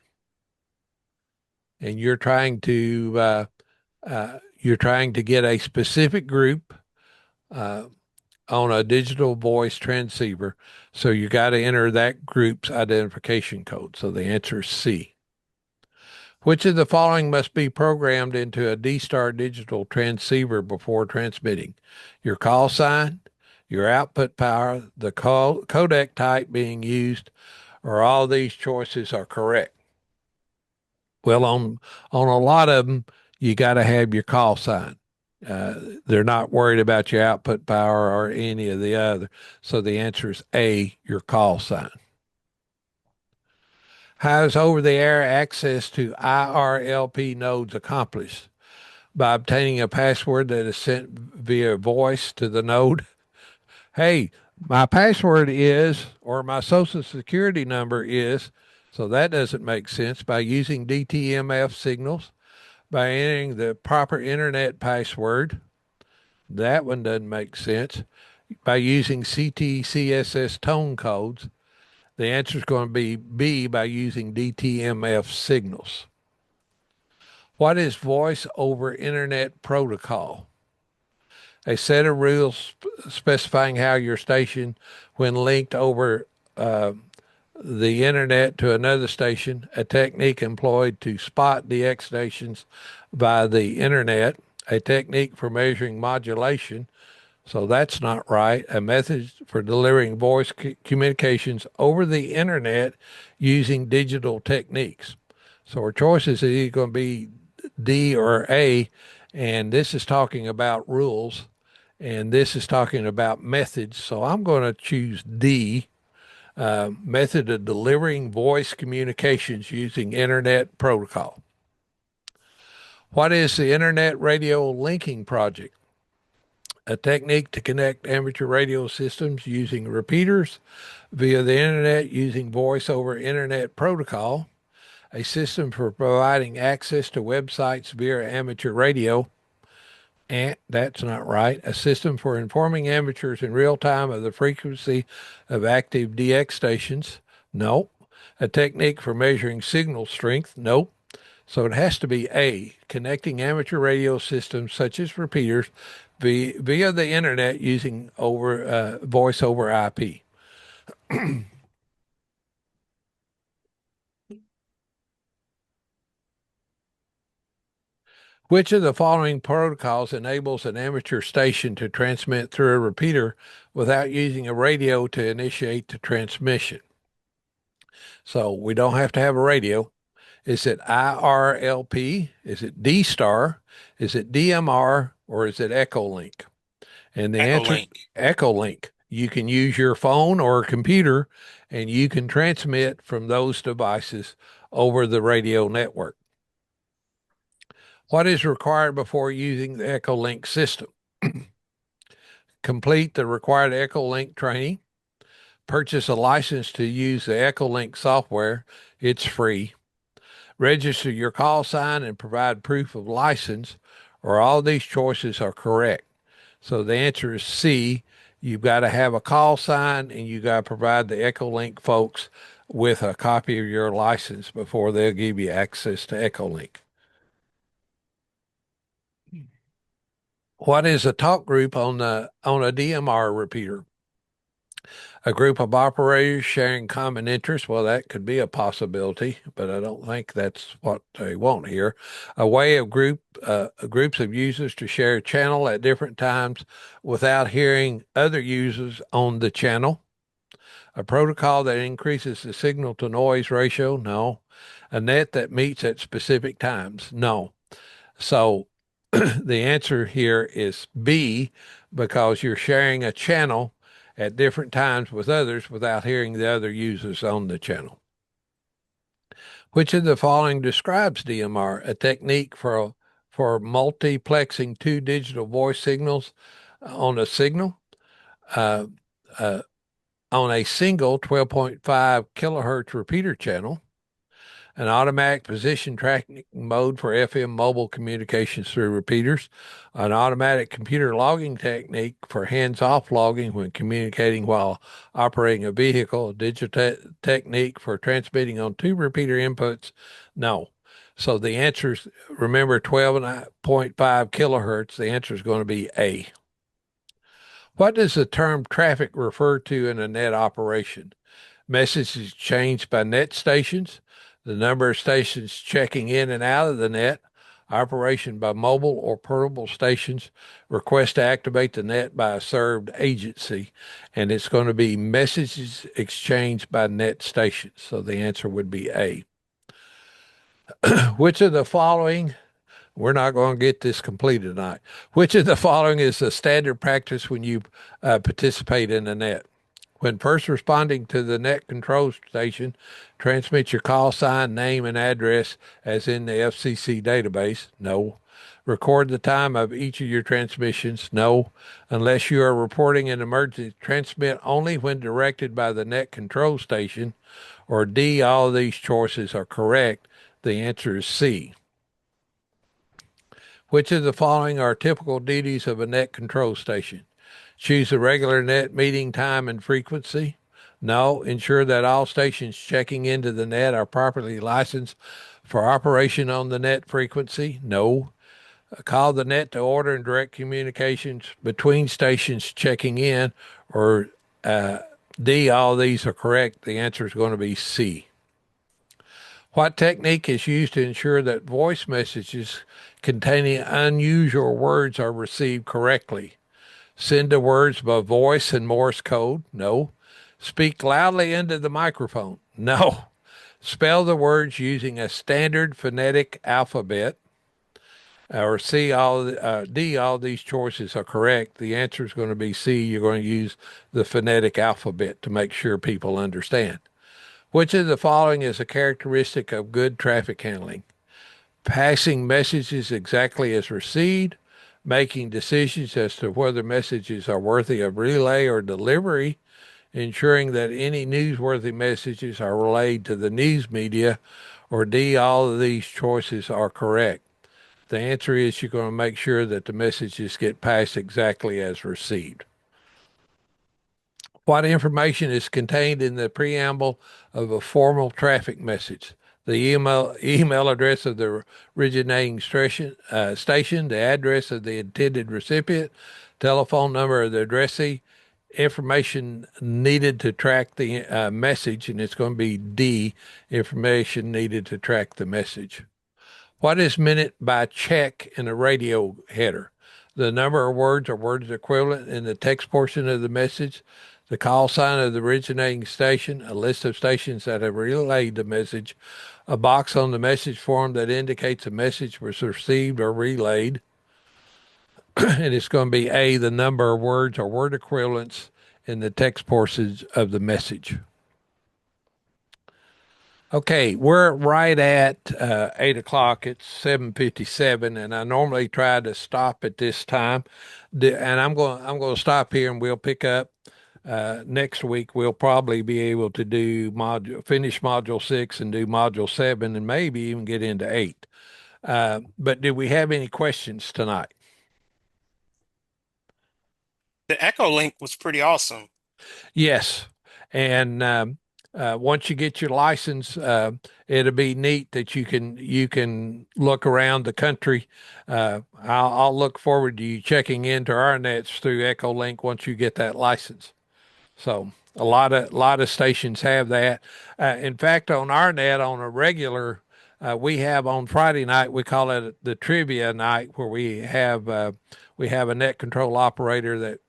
And you're trying to get a specific group on a digital voice transceiver, so you got to enter that group's identification code. So the answer is C. Which of the following must be programmed into a D-Star digital transceiver before transmitting? Your call sign, your output power, the codec type being used, or all these choices are correct? Well, on a lot of them, you got to have your call sign. They're not worried about your output power or any of the other. So the answer is A, your call sign. How is over-the-air access to IRLP nodes accomplished? By obtaining a password that is sent via voice to the node. Hey, my password is, or my social security number is, so that doesn't make sense. By using DTMF signals, by entering the proper internet password, that one doesn't make sense. by using CTCSS tone codes. The answer is going to be B, by using DTMF signals. What is voice over internet protocol? A set of rules specifying how your station, when linked over the internet to another station, a technique employed to spot DX stations via the internet, a technique for measuring modulation. So that's not right. A method for delivering voice communications over the internet using digital techniques. So our choices are either going to be D or A, and this is talking about rules, and this is talking about methods. So I'm going to choose D, method of delivering voice communications using internet protocol. What is the Internet Radio Linking Project? A technique to connect amateur radio systems using repeaters via the internet using voice over internet protocol, a system for providing access to websites via amateur radio. And that's not right. A system for informing amateurs in real time of the frequency of active DX stations. No. A technique for measuring signal strength. Nope. So it has to be A, connecting amateur radio systems such as repeaters via the internet using voice over IP. Which of the following protocols enables an amateur station to transmit through a repeater without using a radio to initiate the transmission? So we don't have to have a radio. Is it IRLP? Is it D star? Is it DMR? Or is it Echolink? And the answer, Echolink. Echolink. You can use your phone or a computer and you can transmit from those devices over the radio network. What is required before using the Echolink system? Complete the required Echolink training. Purchase a license to use the Echolink software. It's free. Register your call sign and provide proof of license, or all these choices are correct. So the answer is C. You've got to have a call sign and you got to provide the Echolink folks with a copy of your license before they'll give you access to Echolink. What is a talk group on a DMR repeater? A group of operators sharing common interests. Well, that could be a possibility, but I don't think that's what they want here. A way of groups of users to share a channel at different times without hearing other users on the channel. A protocol that increases the signal to noise ratio. No. A net that meets at specific times. No. So the answer here is B, because you're sharing a channel at different times with others without hearing the other users on the channel. Which of the following describes DMR? A technique for multiplexing two digital voice signals on a signal, uh, uh, on a single 12.5 kilohertz repeater channel, an automatic position tracking mode for FM mobile communications through repeaters, an automatic computer logging technique for hands-off logging when communicating while operating a vehicle, a digital technique for transmitting on two repeater inputs. No. So the answer is, remember, 12.5 kilohertz. The answer is going to be A. What does the term traffic refer to in a net operation? Messages changed by net stations, the number of stations checking in and out of the net, operation by mobile or portable stations, request to activate the net by a served agency, and it's going to be messages exchanged by net stations. So the answer would be A. Which of the following, we're not going to get this completed tonight. Which of the following is the standard practice when you participate in the net? When first responding to the net control station, transmit your call sign, name, and address as in the FCC database. No. Record the time of each of your transmissions. No. Unless you are reporting an emergency, transmit only when directed by the net control station. Or D, all of these choices are correct. The answer is C. Which of the following are typical duties of a net control station? Choose a regular net meeting time and frequency. No. Ensure that all stations checking into the net are properly licensed for operation on the net frequency. No. Call the net to order and direct communications between stations checking in, or D, all these are correct. The answer is going to be C. What technique is used to ensure that voice messages containing unusual words are received correctly? Send the words by voice and Morse code? No. Speak loudly into the microphone? No. Spell the words using a standard phonetic alphabet? Or D, all these choices are correct. The answer is going to be C. You're going to use the phonetic alphabet to make sure people understand. Which of the following is a characteristic of good traffic handling? Passing messages exactly as received, making decisions as to whether messages are worthy of relay or delivery, ensuring that any newsworthy messages are relayed to the news media, or D, all of these choices are correct. The answer is you're going to make sure that the messages get passed exactly as received. What information is contained in the preamble of a formal traffic message? The email address of the originating station, the address of the intended recipient, telephone number of the addressee, information needed to track the message, and it's going to be D, information needed to track the message. What is meant by check in a radio header? The number of words or words equivalent in the text portion of the message, the call sign of the originating station, a list of stations that have relayed the message, a box on the message form that indicates a message was received or relayed. And it's going to be A, the number of words or word equivalents in the text portion of the message. Okay, we're right at 8 o'clock. It's 7:57, and I normally try to stop at this time. And I'm going to stop here, and we'll pick up next week. We'll probably be able to finish module 6 and do module 7, and maybe even get into 8. But did we have any questions tonight? The Echo link was pretty awesome. Yes, and once you get your license, it'll be neat that you can look around the country. I'll look forward to you checking into our nets through EchoLink once you get that license. So a lot of stations have that. In fact, on our net, on a regular, we have on Friday night, we call it the trivia night, where we have a net control operator that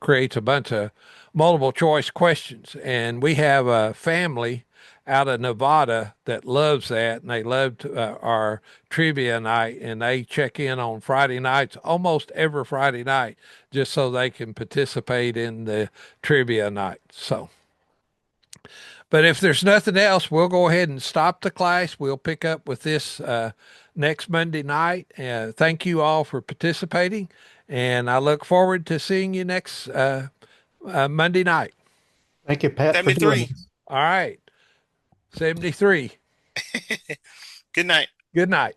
creates a bunch of multiple choice questions, and we have a family out of Nevada that loves that, and they love our trivia night, and they check in on Friday nights, almost every Friday night, just so they can participate in the trivia night. So, but if there's nothing else, we'll go ahead and stop the class. We'll pick up with this next Monday night. Thank you all for participating, and I look forward to seeing you next Monday night. Thank you, Pat, for doing 73. this. All right. 73. Good night. Good night.